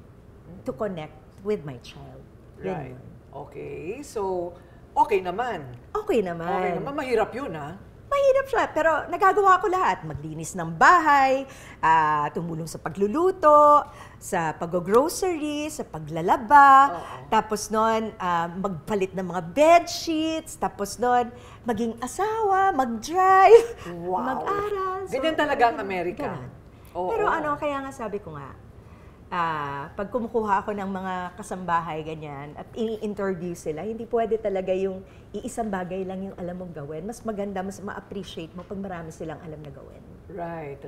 [SPEAKER 2] to connect with my child. Yun
[SPEAKER 1] Right.
[SPEAKER 2] yun.
[SPEAKER 1] Okay. So, okay naman.
[SPEAKER 2] Okay naman.
[SPEAKER 1] Okay naman. Mahirap yun,
[SPEAKER 2] Mahirap siya, pero nagagawa ko lahat. Maglinis ng bahay, tumulong sa pagluluto, sa pag-grocery, sa paglalaba. Tapos noon, magpalit ng mga bed sheets. Tapos noon, maging asawa, mag-drive, mag-aral.
[SPEAKER 1] Ganyan talaga ang Amerika.
[SPEAKER 2] Ganun.
[SPEAKER 1] Oo.
[SPEAKER 2] Pero kaya nga sabi ko nga, pag kumukuha ako ng mga kasambahay, ganyan, at i-interview sila, hindi pwede talaga yung iisang bagay lang yung alam mong gawin. Mas maganda, mas ma-appreciate mo pag marami silang alam na gawin.
[SPEAKER 1] Right.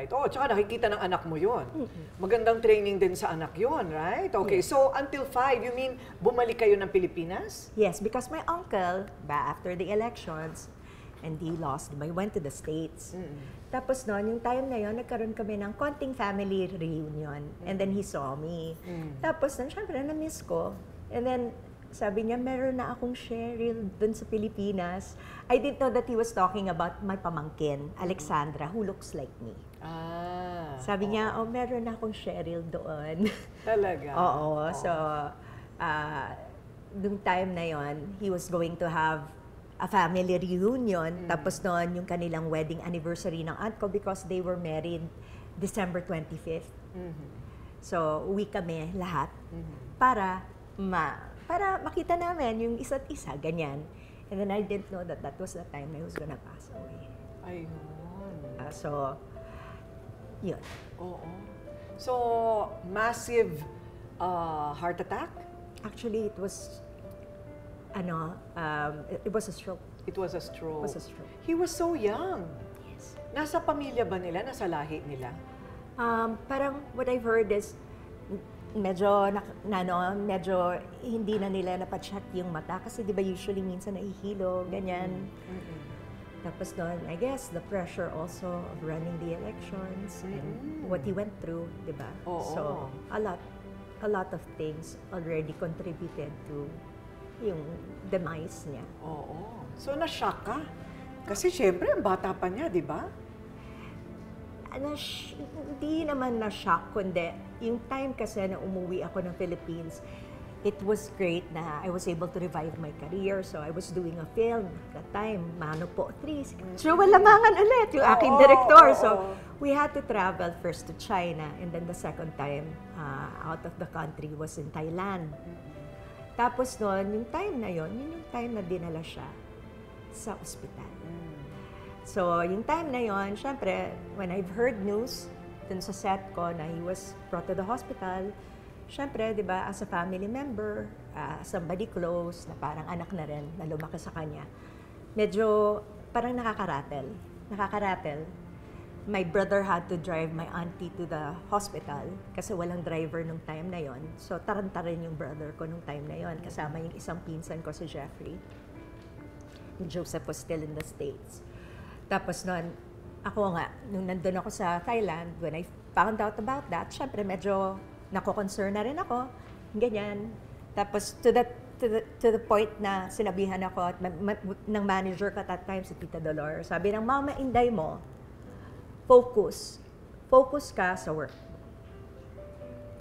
[SPEAKER 1] Tsaka nakikita ng anak mo yun. Magandang training din sa anak yun, right? Okay, so until 5, you mean bumalik kayo ng Pilipinas?
[SPEAKER 2] Yes, because my uncle, after the elections, and he lost, I went to the States. Tapos noon, yung time na yon, nagkaroon kami ng konting family reunion. And then he saw me. Tapos noon, syempre, na-miss ko. And then, sabi niya, meron na akong Cheryl dun sa Pilipinas. I didn't know that he was talking about my pamangkin, Alexandra, who looks like me. Sabi niya, meron na akong Cheryl doon.
[SPEAKER 1] Talaga?
[SPEAKER 2] Oo. So, nung time na yon, he was going to have a family reunion. Tapos noon, yung kanilang wedding anniversary ng aunt ko because they were married December 25th. So, uwi kami lahat para makita namin yung isa't isa, ganyan. And then I didn't know that was the time I was gonna pass away.
[SPEAKER 1] Ayun.
[SPEAKER 2] So, yun.
[SPEAKER 1] Oo. So, massive heart attack?
[SPEAKER 2] Actually, it was it was a stroke.
[SPEAKER 1] It was a stroke.
[SPEAKER 2] It was a stroke.
[SPEAKER 1] He was so young.
[SPEAKER 2] Yes.
[SPEAKER 1] Nasa pamilya ba nila? Nasa lahi nila?
[SPEAKER 2] Parang what I've heard is medyo hindi na nila napacheck yung mata kasi di ba usually minsan nahihilo, ganyan. Tapos doon, I guess, the pressure also of running the elections and what he went through, di ba? So, a lot of things already contributed to yung demise niya.
[SPEAKER 1] Oo. So, na-shock ka? Kasi syempre, ang bata pa niya, di ba?
[SPEAKER 2] Hindi naman na-shock, kundi yung time kasi na umuwi ako ng Philippines, it was great na I was able to revive my career. So I was doing a film at that time, Mano Po 3. So Lamangan ulit yung aking director. So we had to travel first to China and then the second time out of the country was in Thailand. Tapos noon, yung time na yon, yun yung time na dinala siya sa ospital. So yung time na yon, syempre, when I've heard news dun sa set ko na he was brought to the hospital, syempre, di ba, as a family member, somebody close, na parang anak na rin, na lumaki sa kanya, medyo parang nakakaratel. My brother had to drive my auntie to the hospital kasi walang driver nung time na yon. So, tarantarin yung brother ko nung time na yon. Kasama yung isang pinsan ko si Jeffrey. Joseph was still in the States. Tapos noon, ako nga, nung nandun ako sa Thailand, when I found out about that, syempre medyo nako-concern na rin ako, ganyan. Tapos to the point na sinabihan ako at ng manager ko at that time, si Tita Dolor, sabi ng Mama Inday mo, focus ka sa work.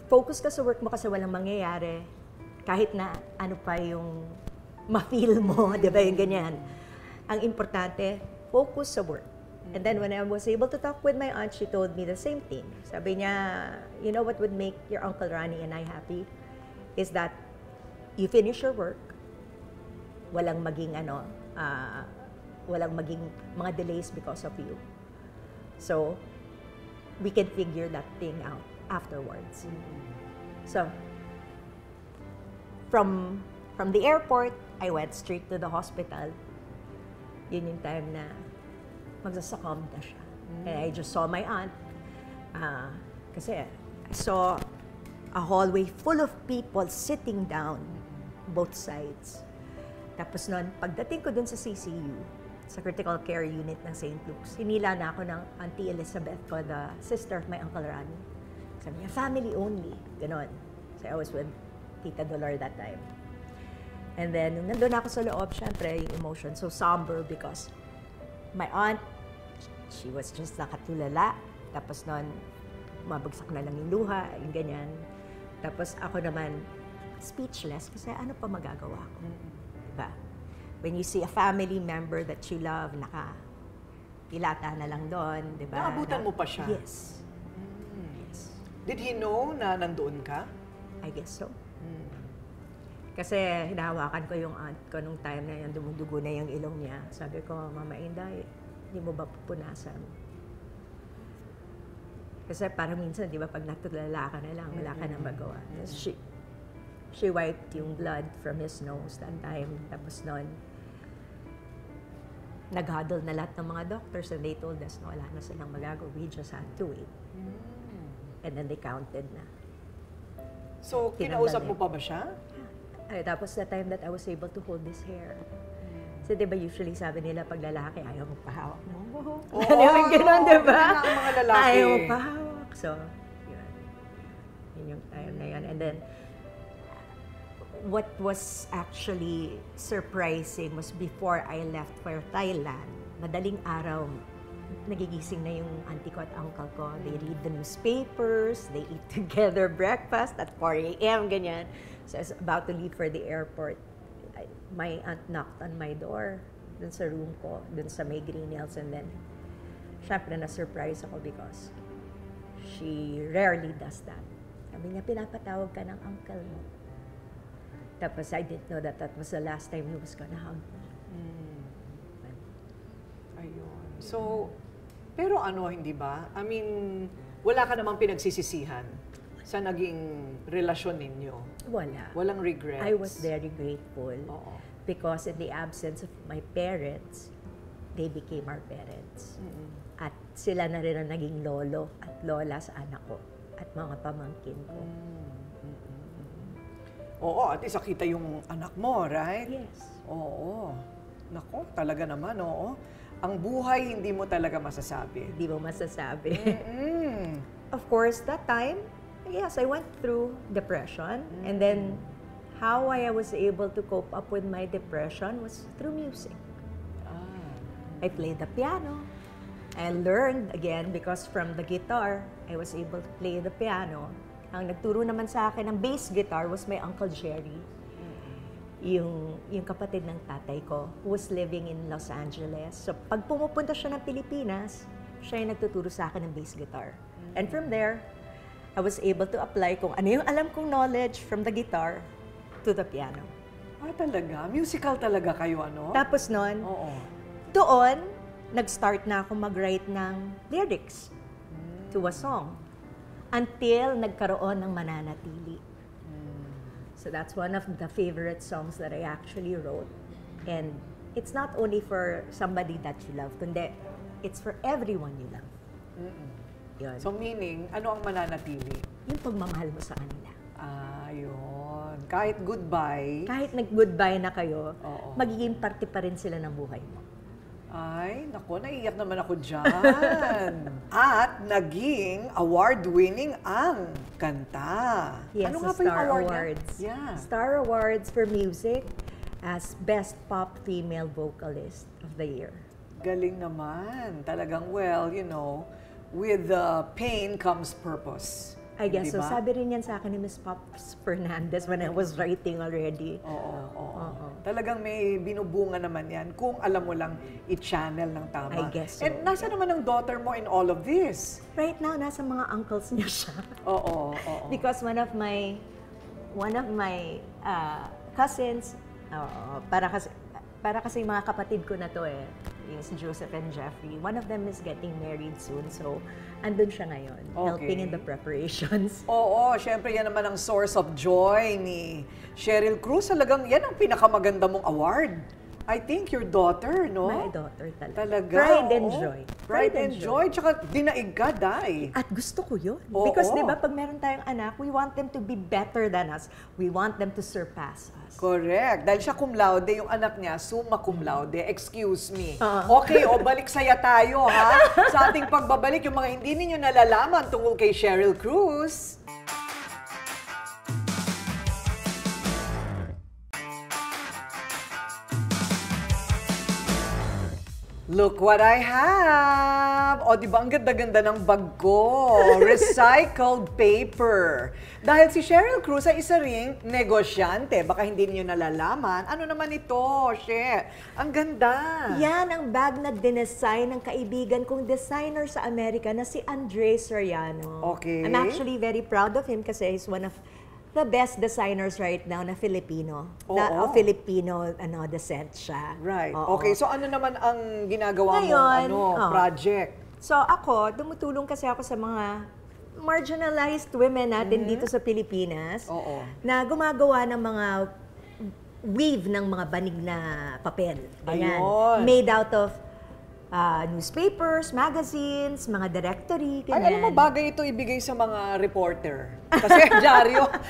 [SPEAKER 2] Focus ka sa work mo kasi walang mangyayari kahit na ano pa yung ma-feel mo, di ba yung ganyan. Ang importante, focus sa work. And then when I was able to talk with my aunt, she told me the same thing. Sabi niya, you know what would make your Uncle Ronnie and I happy? Is that you finish your work, walang maging mga delays because of you. So, we can figure that thing out afterwards. So, from the airport, I went straight to the hospital. Yun yung time na magsasacom na siya. And I just saw my aunt. Kasi I saw a hallway full of people sitting down, both sides. Tapos noon, pagdating ko dun sa CCU, sa critical care unit ng St. Luke's, hinila na ako ng Auntie Elizabeth ko, the sister of my Uncle Ronnie. Sabi niya, family only. Ganon. So I was with Tita Dolor that time. And then, nung nandun ako sa loob, syempre, yung emotion so somber because my aunt, she was just nakatulala. Tapos noon, mabagsak na lang yung luha, yung ganyan. Tapos ako naman, speechless kasi ano pa magagawa ko? Diba? When you see a family member that you love, naka-ilata na lang doon, diba?
[SPEAKER 1] Naabutan mo pa siya?
[SPEAKER 2] Yes. Yes.
[SPEAKER 1] Did he know na nandoon ka?
[SPEAKER 2] I guess so. Kasi hinahawakan ko yung aunt ko nung time na yan, dumudugo na yung ilong niya. Sabi ko, Mama Inday, hindi mo ba pupunasan? Kasi parang minsan, di ba, pag natulala ka na lang, wala ka nang magawa. She wiped yung blood from his nose that time. Tapos noon, nag-huddle na lahat ng mga doctors and they told us na wala na silang magagawa. We just had to wait. And then they counted na.
[SPEAKER 1] So, kinausap mo pa ba siya?
[SPEAKER 2] Tapos the time that I was able to hold his hair. So, di ba usually sabi nila pag lalaki, ayaw magpahawak mo.
[SPEAKER 1] Oo,
[SPEAKER 2] gano'n, di ba?
[SPEAKER 1] Ang mga lalaki.
[SPEAKER 2] Ayaw magpahawak. So, yun. Yun yung time na yun. And then, what was actually surprising was before I left for Thailand, madaling araw, nagigising na yung auntie ko at uncle ko. They read the newspapers, they eat together breakfast at 4 a.m., ganyan. So I was about to leave for the airport. My aunt knocked on my door dun sa room ko, dun sa may Green Hills. And then, syempre na-surprise ako because she rarely does that. Sabi niya, pinapatawag ka ng uncle mo. Tapos I didn't know that was the last time he was gonna hug me.
[SPEAKER 1] Ayun. So, pero ano, hindi ba? I mean, wala ka namang pinagsisisihan sa naging relasyon ninyo?
[SPEAKER 2] Wala.
[SPEAKER 1] Walang regrets?
[SPEAKER 2] I was very grateful.
[SPEAKER 1] Oo.
[SPEAKER 2] Because in the absence of my parents, they became our parents. At sila na rin ang naging lolo at lola sa anak ko at mga pamangkin ko.
[SPEAKER 1] Oo, at least nakita yung anak mo, right?
[SPEAKER 2] Yes.
[SPEAKER 1] Oo. Nako, talaga naman, oo. Ang buhay, hindi mo talaga masasabi.
[SPEAKER 2] Hindi mo masasabi.
[SPEAKER 1] Mm.
[SPEAKER 2] Of course, that time, yes, I went through depression. And then, how I was able to cope up with my depression was through music. I played the piano. I learned again because from the guitar, I was able to play the piano. Ang nagturo naman sa akin ng bass guitar was my Uncle Jerry. Yung kapatid ng tatay ko, who was living in Los Angeles. So, pag pumupunta siya ng Pilipinas, siya yung nagtuturo sa akin ng bass guitar. And from there, I was able to apply kung ano yung alam kong knowledge from the guitar to the piano.
[SPEAKER 1] Ah, talaga? Musical talaga kayo, ano?
[SPEAKER 2] Tapos nun,
[SPEAKER 1] Oo.
[SPEAKER 2] doon, nag-start na ako mag-write ng lyrics to a song until nagkaroon ng Mananatili. So that's one of the favorite songs that I actually wrote. And it's not only for somebody that you love, kundi it's for everyone you love. Yun.
[SPEAKER 1] So meaning, ano ang mananatili?
[SPEAKER 2] Yung pagmamahal mo sa kanila.
[SPEAKER 1] Ah, yun. Kahit goodbye.
[SPEAKER 2] Kahit nag-goodbye na kayo,
[SPEAKER 1] Oo.
[SPEAKER 2] magiging parte pa rin sila ng buhay mo.
[SPEAKER 1] Ay, naku, naiiyak naman ako dyan. At naging award-winning ang kanta.
[SPEAKER 2] Yes,
[SPEAKER 1] ano
[SPEAKER 2] the
[SPEAKER 1] nga pa yung
[SPEAKER 2] Star
[SPEAKER 1] award niya?
[SPEAKER 2] Awards.
[SPEAKER 1] Yeah.
[SPEAKER 2] Star Awards for Music as Best Pop Female Vocalist of the Year.
[SPEAKER 1] Galing naman. Talagang, well, you know, with pain comes purpose.
[SPEAKER 2] I guess so.
[SPEAKER 1] Diba?
[SPEAKER 2] Sabi rin yan sa akin ni Miss Pops Fernandez when I was writing already.
[SPEAKER 1] Oo. Talagang may binubunga naman yan kung alam mo lang i-channel ng tama.
[SPEAKER 2] I guess so.
[SPEAKER 1] And nasa naman ang daughter mo in all of this?
[SPEAKER 2] Right now, nasa mga uncles niya siya.
[SPEAKER 1] Oo.
[SPEAKER 2] Because one of my cousins, para kasi mga kapatid ko na to yung si Joseph and Jeffrey, one of them is getting married soon. So, andun siya ngayon, helping in the preparations.
[SPEAKER 1] Oo, syempre yan naman ang source of joy ni Sheryl Cruz. Talagang yan ang pinakamaganda mong award. I think your daughter, no?
[SPEAKER 2] My daughter talaga.
[SPEAKER 1] Talaga.
[SPEAKER 2] Pride and
[SPEAKER 1] oo.
[SPEAKER 2] joy.
[SPEAKER 1] Pride and joy. Tsaka dinaig ka, Day.
[SPEAKER 2] At gusto ko yun.
[SPEAKER 1] Oo.
[SPEAKER 2] Because di ba, pag meron tayong anak, we want them to be better than us. We want them to surpass us.
[SPEAKER 1] Correct. Dahil siya cum laude, yung anak niya, summa cum laude. Excuse me.
[SPEAKER 2] Oo.
[SPEAKER 1] Okay, balik saya tayo, ha? Sa ating pagbabalik, yung mga hindi ninyo nalalaman tungkol kay Sheryl Cruz. Look what I have! O, di ba ang ganda-ganda ng bag ko? Recycled paper. Dahil si Sheryl Cruz ay isa ring negosyante. Baka hindi niyo nalalaman. Ano naman ito, She? Ang ganda.
[SPEAKER 2] Yan ang bag na dinesign ng kaibigan kong designer sa Amerika na si Andre Soriano.
[SPEAKER 1] Okay.
[SPEAKER 2] I'm actually very proud of him kasi he's one of the best designers right now na Filipino.
[SPEAKER 1] Oo.
[SPEAKER 2] Filipino descent siya.
[SPEAKER 1] Right.
[SPEAKER 2] Oo.
[SPEAKER 1] Okay, so ano naman ang ginagawa
[SPEAKER 2] Ngayon,
[SPEAKER 1] mo project?
[SPEAKER 2] So ako, tumutulong kasi ako sa mga marginalized women natin dito sa Pilipinas
[SPEAKER 1] Oo.
[SPEAKER 2] na gumagawa ng mga weave ng mga banig na papel. Ganyan.
[SPEAKER 1] Ayun.
[SPEAKER 2] Made out of newspapers, magazines, mga directory, ganyan.
[SPEAKER 1] Ay, alam mo, bagay ito ibigay sa mga reporter.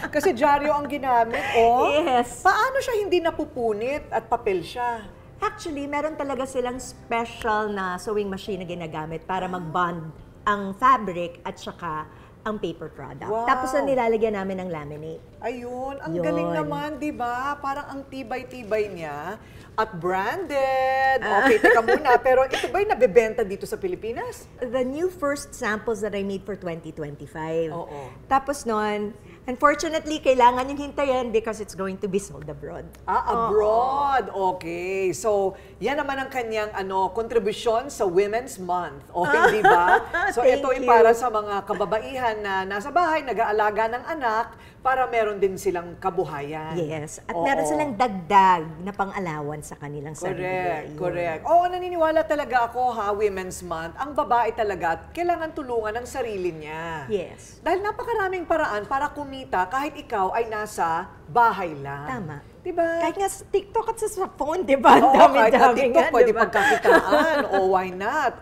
[SPEAKER 1] Kasi dyaryo ang ginamit. Oh,
[SPEAKER 2] Yes.
[SPEAKER 1] Paano siya hindi napupunit at papel siya?
[SPEAKER 2] Actually, meron talaga silang special na sewing machine na ginagamit para mag-bond ang fabric at saka ang paper product.
[SPEAKER 1] Wow.
[SPEAKER 2] Tapos na nilalagyan namin ng laminate.
[SPEAKER 1] Ayun, ang
[SPEAKER 2] Yun.
[SPEAKER 1] galing naman, di ba? Parang ang tibay-tibay niya at branded. Okay, teka muna, pero ito ba'y nabebenta dito sa Pilipinas?
[SPEAKER 2] The new first samples that I made for 2025.
[SPEAKER 1] Oo.
[SPEAKER 2] Tapos noon, unfortunately, kailangan yung hintayin because it's going to be sold abroad.
[SPEAKER 1] Abroad. Okay. So, yan naman ang kanyang kontribusyon sa Women's Month. Okay, di ba? So,
[SPEAKER 2] Thank
[SPEAKER 1] ito ay
[SPEAKER 2] you.
[SPEAKER 1] para sa mga kababaihan na nasa bahay, nag-aalaga ng anak, para meron din silang kabuhayan.
[SPEAKER 2] Yes. At
[SPEAKER 1] Oo.
[SPEAKER 2] meron silang dagdag na pang-alawan sa kanilang sarili.
[SPEAKER 1] Correct,
[SPEAKER 2] Yun.
[SPEAKER 1] correct. Oo, naniniwala talaga ako Women's Month. Ang babae talaga, kailangan tulungan ng sarili niya.
[SPEAKER 2] Yes.
[SPEAKER 1] Dahil napakaraming paraan para kumita kahit ikaw ay nasa bahay lang.
[SPEAKER 2] Tama.
[SPEAKER 1] Diba?
[SPEAKER 2] Kahit nga sa TikTok at sa phone, di ba?
[SPEAKER 1] Oo, kahit na
[SPEAKER 2] Dami-dami
[SPEAKER 1] TikTok,
[SPEAKER 2] nga,
[SPEAKER 1] pwede
[SPEAKER 2] di ba?
[SPEAKER 1] pagkakitaan. Why not?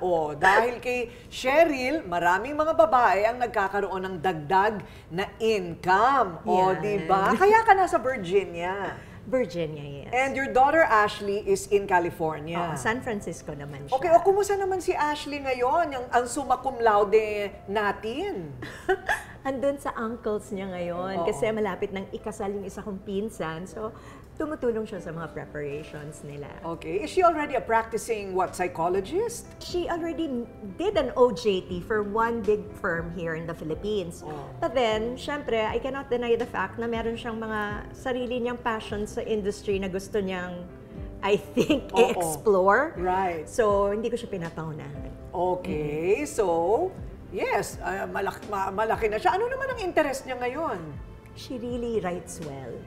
[SPEAKER 1] Dahil kay Cheryl, maraming mga babae ang nagkakaroon ng dagdag na income.
[SPEAKER 2] Yan.
[SPEAKER 1] Di ba? Kaya ka nasa Virginia.
[SPEAKER 2] Virginia, yes.
[SPEAKER 1] And your daughter Ashley is in California.
[SPEAKER 2] San Francisco naman siya.
[SPEAKER 1] Okay, kumusta naman si Ashley ngayon? Ang summa cum laude natin.
[SPEAKER 2] Andun sa uncles niya ngayon kasi malapit nang ikasal yung isa kong pinsan. So, tumutulong siya sa mga preparations nila.
[SPEAKER 1] Okay. Is she already a practicing, psychologist?
[SPEAKER 2] She already did an OJT for one big firm here in the Philippines. But then, syempre, I cannot deny the fact na meron siyang mga sarili niyang passion sa industry na gusto niyang, I think, i-explore.
[SPEAKER 1] Right.
[SPEAKER 2] So, hindi ko siya pinapaunahan.
[SPEAKER 1] Okay. So, yes, malaki na siya. Ano naman ang interest niya ngayon?
[SPEAKER 2] She really writes well.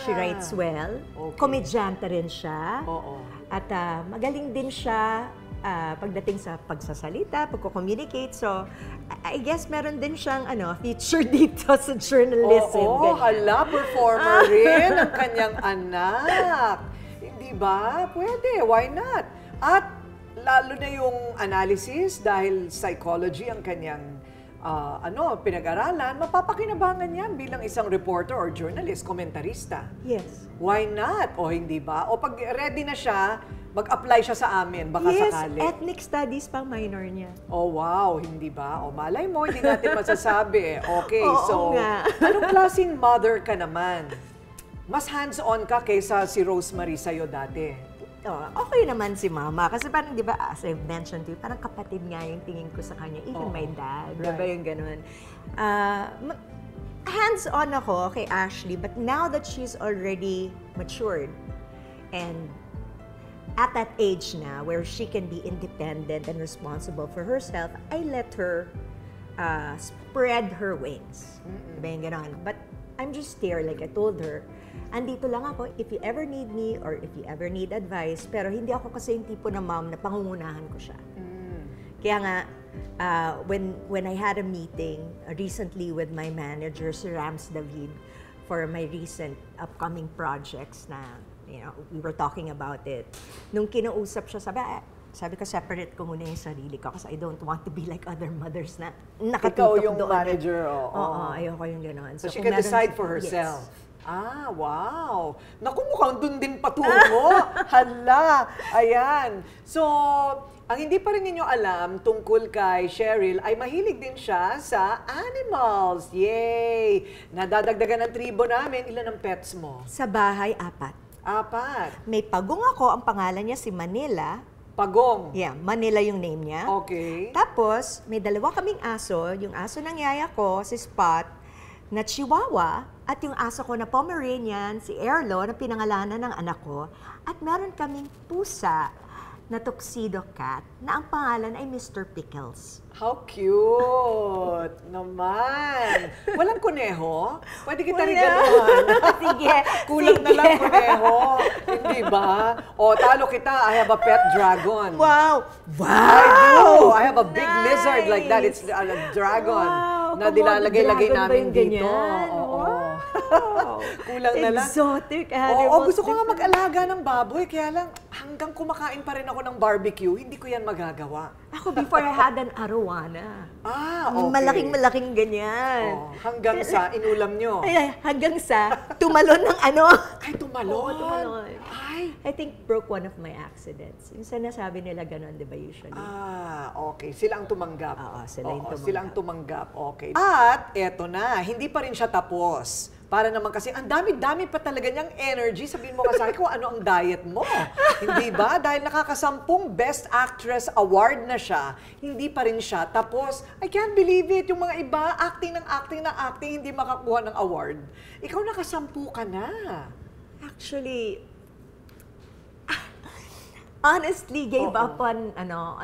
[SPEAKER 2] She
[SPEAKER 1] She
[SPEAKER 2] writes well.
[SPEAKER 1] Okay.
[SPEAKER 2] Komedyante rin siya.
[SPEAKER 1] Oo.
[SPEAKER 2] At magaling din siya pagdating sa pagsasalita, pagko-communicate. So, I guess meron din siyang future dito sa journalism.
[SPEAKER 1] Oo,
[SPEAKER 2] ganyan.
[SPEAKER 1] performer rin ang kanyang anak. Hindi ba? Pwede, why not? At lalo na yung analysis dahil psychology ang kanyang pinag-aralan, mapapakinabangan yan bilang isang reporter or journalist, komentarista.
[SPEAKER 2] Yes.
[SPEAKER 1] Why not? O hindi ba? O pag ready na siya, mag-apply siya sa amin, baka
[SPEAKER 2] Yes,
[SPEAKER 1] sakali.
[SPEAKER 2] ethnic studies pang minor niya.
[SPEAKER 1] Oh, wow, hindi ba? O malay mo, hindi natin masasabi. Okay,
[SPEAKER 2] Oo
[SPEAKER 1] so,
[SPEAKER 2] nga.
[SPEAKER 1] anong klaseng mother ka naman? Mas hands-on ka kaysa si Rosemary sa'yo dati.
[SPEAKER 2] Okay naman si mama. Kasi parang, di ba, as I've mentioned to you, parang kapatid nga yung tingin ko sa kanya. Even my dad. Di ba yung ganun? Hands-on ako kay Ashley, but now that she's already matured and at that age na where she can be independent and responsible for herself, I let her spread her wings. Di ba yung ganun? But I'm just there, like I told her, andito lang ako if you ever need me or if you ever need advice. Pero hindi ako kasi yung tipo na mom na pangungunahan ko siya. Kaya nga, when I had a meeting recently with my manager, si Rams David, for my recent upcoming projects na, we were talking about it. Nung kinausap siya, sabi ko, separate ko muna yung sarili ko kasi I don't want to be like other mothers na nakatutok doon.
[SPEAKER 1] Ikaw yung manager,
[SPEAKER 2] Oo, ayoko yung gano'n.
[SPEAKER 1] So she can decide for herself. Yes. Wow. Naku, mukhang dun din patungo. Hala. Ayan. So, ang hindi pa rin ninyo alam tungkol kay Cheryl ay mahilig din siya sa animals. Yay! Nadadagdagan ng tribo namin. Ilan ang pets mo?
[SPEAKER 2] Sa bahay, 4.
[SPEAKER 1] 4.
[SPEAKER 2] May pagong ako, ang pangalan niya si Manila.
[SPEAKER 1] Pagong?
[SPEAKER 2] Yeah, Manila yung name niya.
[SPEAKER 1] Okay.
[SPEAKER 2] Tapos, may 2 kaming aso. Yung aso ng yaya ko, si Spot, na Chihuahua, at yung aso ko na Pomeranian, si Erlo, na pinangalanan ng anak ko. At meron kaming pusa na tuxedo cat na ang pangalan ay Mr. Pickles.
[SPEAKER 1] How cute naman. Walang kuneho? Pwede kita regaluhan.
[SPEAKER 2] Sige.
[SPEAKER 1] Kulang na lang kuneho. Hindi ba? O, talo kita. I have a pet dragon.
[SPEAKER 2] Wow!
[SPEAKER 1] I do. I have a big lizard like that. It's a dragon.
[SPEAKER 2] Wow!
[SPEAKER 1] Na dilalagay-lagay namin dito.
[SPEAKER 2] Oo.
[SPEAKER 1] Kulang na lang.
[SPEAKER 2] Exotic
[SPEAKER 1] Oo,
[SPEAKER 2] animals.
[SPEAKER 1] gusto ko nga mag-alaga ng baboy. Kaya lang, hanggang kumakain pa rin ako ng barbecue, hindi ko yan magagawa.
[SPEAKER 2] Ako, before I had an arowana.
[SPEAKER 1] Okay.
[SPEAKER 2] Malaking-malaking ganyan.
[SPEAKER 1] Hanggang sa inulam nyo.
[SPEAKER 2] Ay, hanggang sa tumalon ng ano.
[SPEAKER 1] Ay, tumalon.
[SPEAKER 2] Oo, tumalon.
[SPEAKER 1] Ay.
[SPEAKER 2] I think broke one of my accidents. Yung sinasabi nila ganun, di ba, usually?
[SPEAKER 1] Okay. Sila ang tumanggap.
[SPEAKER 2] Oo, sila yung tumanggap.
[SPEAKER 1] Sila ang tumanggap. Okay. At eto na, hindi pa rin siya tapos. Para naman kasi, ang dami-dami pa talaga niyang energy. Sabihin mo ka sa akin kung ano ang diet mo. Hindi ba? Dahil nakakasampung Best Actress Award na siya, hindi pa rin siya. Tapos, I can't believe it. Yung mga iba, acting ng acting, hindi makakuha ng award. Ikaw nakasampu ka na.
[SPEAKER 2] Actually, honestly gave up on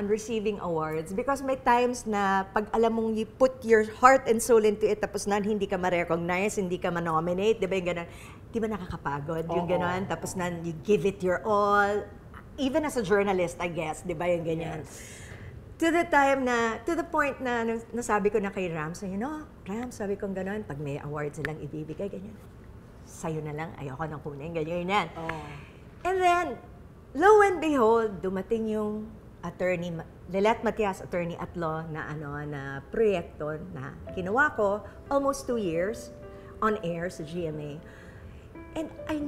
[SPEAKER 2] receiving awards because may times na pag alam mong you put your heart and soul into it tapos hindi ka ma-recognize, hindi ka ma-nominate, di ba yung gano'n? Di ba nakakapagod yung gano'n? Tapos you give it your all. Even as a journalist, I guess, di ba yung ganyan? Yes. To the point na nasabi ko na kay Rams, Rams, sabi ko gano'n, pag may awards silang ibibigay, ganyan. sa'yo na lang, ayoko nang kunin, ganyan.
[SPEAKER 1] Oh.
[SPEAKER 2] And then, lo and behold, dumating yung attorney, Lilet Matias, attorney at law na proyekto na ginawa ko almost 2 years on air sa GMA. And it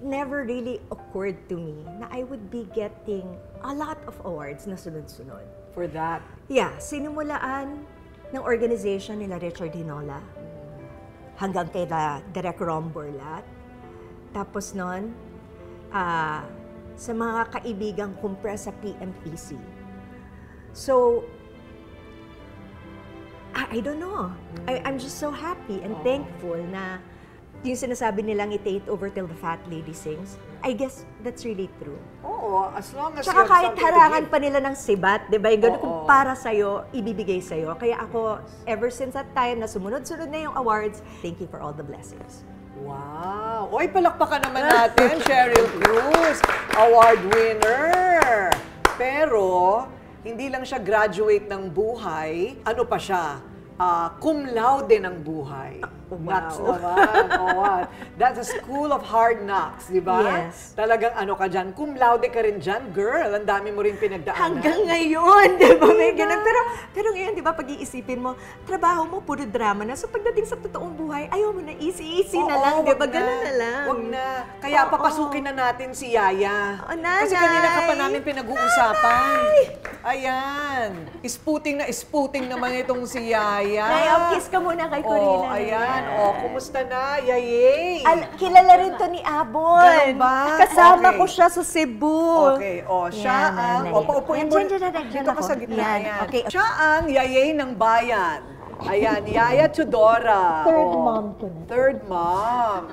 [SPEAKER 2] never really occurred to me na I would be getting a lot of awards na sunod-sunod.
[SPEAKER 1] For that.
[SPEAKER 2] Yeah, sinimulaan ng organization nila Richard Hinola hanggang kay Direk Rom Borlat. Tapos nun, sa mga kaibigang kumpres sa PMPC. So, I don't know. I'm just so happy and thankful na yung sinasabi nilang i-take over till the fat lady sings. I guess that's really true.
[SPEAKER 1] Oo, as long as
[SPEAKER 2] Tsaka
[SPEAKER 1] you have
[SPEAKER 2] kahit
[SPEAKER 1] something to
[SPEAKER 2] harangan
[SPEAKER 1] give.
[SPEAKER 2] pa nila ng sibat, di ba? Yung gano'n kung para sa'yo, ibibigay sa'yo. Kaya ako, ever since that time na sumunod-sunod na yung awards, thank you for all the blessings.
[SPEAKER 1] Wow! Oy, palakpakan naman natin, Cheryl Cruz, award winner! Pero, hindi lang siya graduate ng buhay, ano pa siya? Cum laude ng buhay. Knocks naman. That's a school of hard knocks, di ba?
[SPEAKER 2] Yes.
[SPEAKER 1] Talagang ano ka dyan. Cum laude ka rin dyan, girl. Ang dami mo rin pinagdaanan.
[SPEAKER 2] Hanggang ngayon, di ba? May ganun. Pero ngayon, di ba, pag-iisipin mo, trabaho mo, puro drama na. So pagdating sa totoong buhay, ayaw mo na easy na lang, di ba? Ganun na lang.
[SPEAKER 1] Wag na. Kaya papasukin na natin si Yaya.
[SPEAKER 2] Nanay!
[SPEAKER 1] Kasi kanina ka pa namin pinag-uusapan. Ayan. Isputing naman itong si Yaya.
[SPEAKER 2] Nay, kiss ka muna kay Corina.
[SPEAKER 1] Ayan. Kumusta na, Yayay?
[SPEAKER 2] Kilala rin to ni Abon.
[SPEAKER 1] Ganun ba?
[SPEAKER 2] Kasama
[SPEAKER 1] Okay.
[SPEAKER 2] ko siya sa Cebu.
[SPEAKER 1] Okay, siya
[SPEAKER 2] Yan,
[SPEAKER 1] ang...
[SPEAKER 2] nanay.
[SPEAKER 1] Paupuin mo.
[SPEAKER 2] Yan,
[SPEAKER 1] Dito ka
[SPEAKER 2] ako.
[SPEAKER 1] sa gitna.
[SPEAKER 2] Yan,
[SPEAKER 1] Yan.
[SPEAKER 2] okay.
[SPEAKER 1] Siya ang Yayay ng bayan. Ayan, Yaya Tudora.
[SPEAKER 2] Third mom ko na.
[SPEAKER 1] Third mom.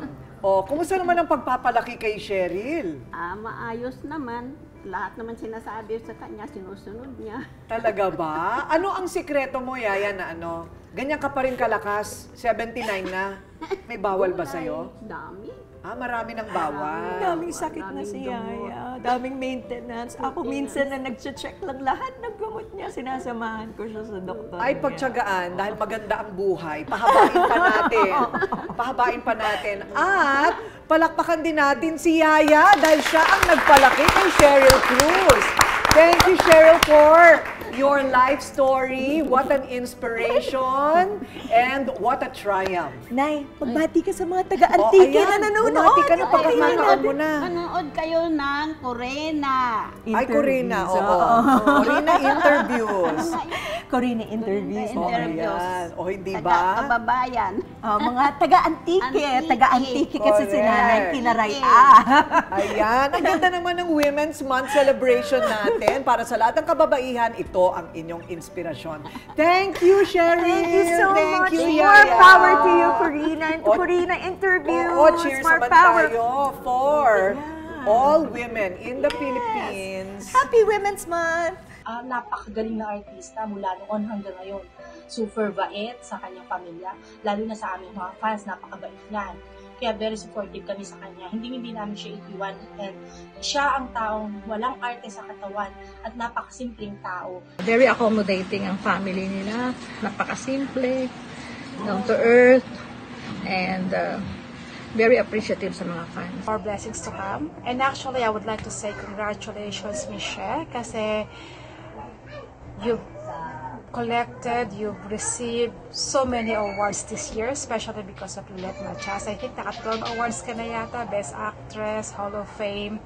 [SPEAKER 1] Kumusta naman ang pagpapalaki kay Cheryl?
[SPEAKER 3] Maayos naman. Lahat naman sinasabi sa kanya, sinusunod niya.
[SPEAKER 1] Talaga ba? Ano ang sikreto mo, Yaya, na ano? Ganyan ka pa rin kalakas? 79 na? May bawal ba sa'yo?
[SPEAKER 3] Dami.
[SPEAKER 1] Marami ng bawal.
[SPEAKER 2] Daming sakit na si Yaya. Daming maintenance. Ako minsan na nag-check lang lahat ng gamot niya. Sinasamahan ko siya sa doktor.
[SPEAKER 1] Ay, pagtyagaan, dahil maganda ang buhay, pahabain pa natin. Pahabain pa natin. At palakpakan din natin si Yaya dahil siya ang nagpalaki kay Cheryl Cruz. Thank you, Cheryl, for your life story. What an inspiration and what a triumph.
[SPEAKER 2] Nay, magbati ka sa mga taga-Antique na nanonood.
[SPEAKER 1] Bumati ka na pagkakataon mo na.
[SPEAKER 3] Manood kayo ng Corina.
[SPEAKER 1] Ay, Corina, oo. Corina interviews.
[SPEAKER 2] Corina interviews.
[SPEAKER 1] Ayan. Hindi ba?
[SPEAKER 3] Kababayan.
[SPEAKER 2] Mga taga-Antique.
[SPEAKER 3] Antique.
[SPEAKER 2] Taga-Antique kasi si
[SPEAKER 1] Correct.
[SPEAKER 2] Nanay Kinaray.
[SPEAKER 1] Ayan, ang ganda naman ng Women's Month celebration natin. Para sa lahat ng kababaihan, ito ang inyong inspirasyon. Thank you, Cheryl!
[SPEAKER 2] Thank you so much.
[SPEAKER 1] You,
[SPEAKER 2] More
[SPEAKER 1] Yaya.
[SPEAKER 2] power to you, Corina, and to Corina interviews.
[SPEAKER 1] Cheers
[SPEAKER 2] More
[SPEAKER 1] naman
[SPEAKER 2] power.
[SPEAKER 1] tayo for all women in the Philippines.
[SPEAKER 2] Happy Women's Month!
[SPEAKER 4] Napakagaling na artista mula noon hanggang ngayon. Super bait sa kanyang pamilya, lalo na sa aming mga fans, napakabait niyan. Kaya very supportive kami sa kanya. Hindi namin siya iiwan. And siya ang taong walang arte sa katawan at napakasimpleng tao.
[SPEAKER 5] Very accommodating ang family nila. Napakasimple, down to earth, and very appreciative sa mga fans.
[SPEAKER 6] More blessings to come. And actually, I would like to say congratulations, Michelle, kasi you've you've received so many awards this year, especially because of Lilet Matias. I think naka 12 awards ka na yata, Best Actress, Hall of Fame.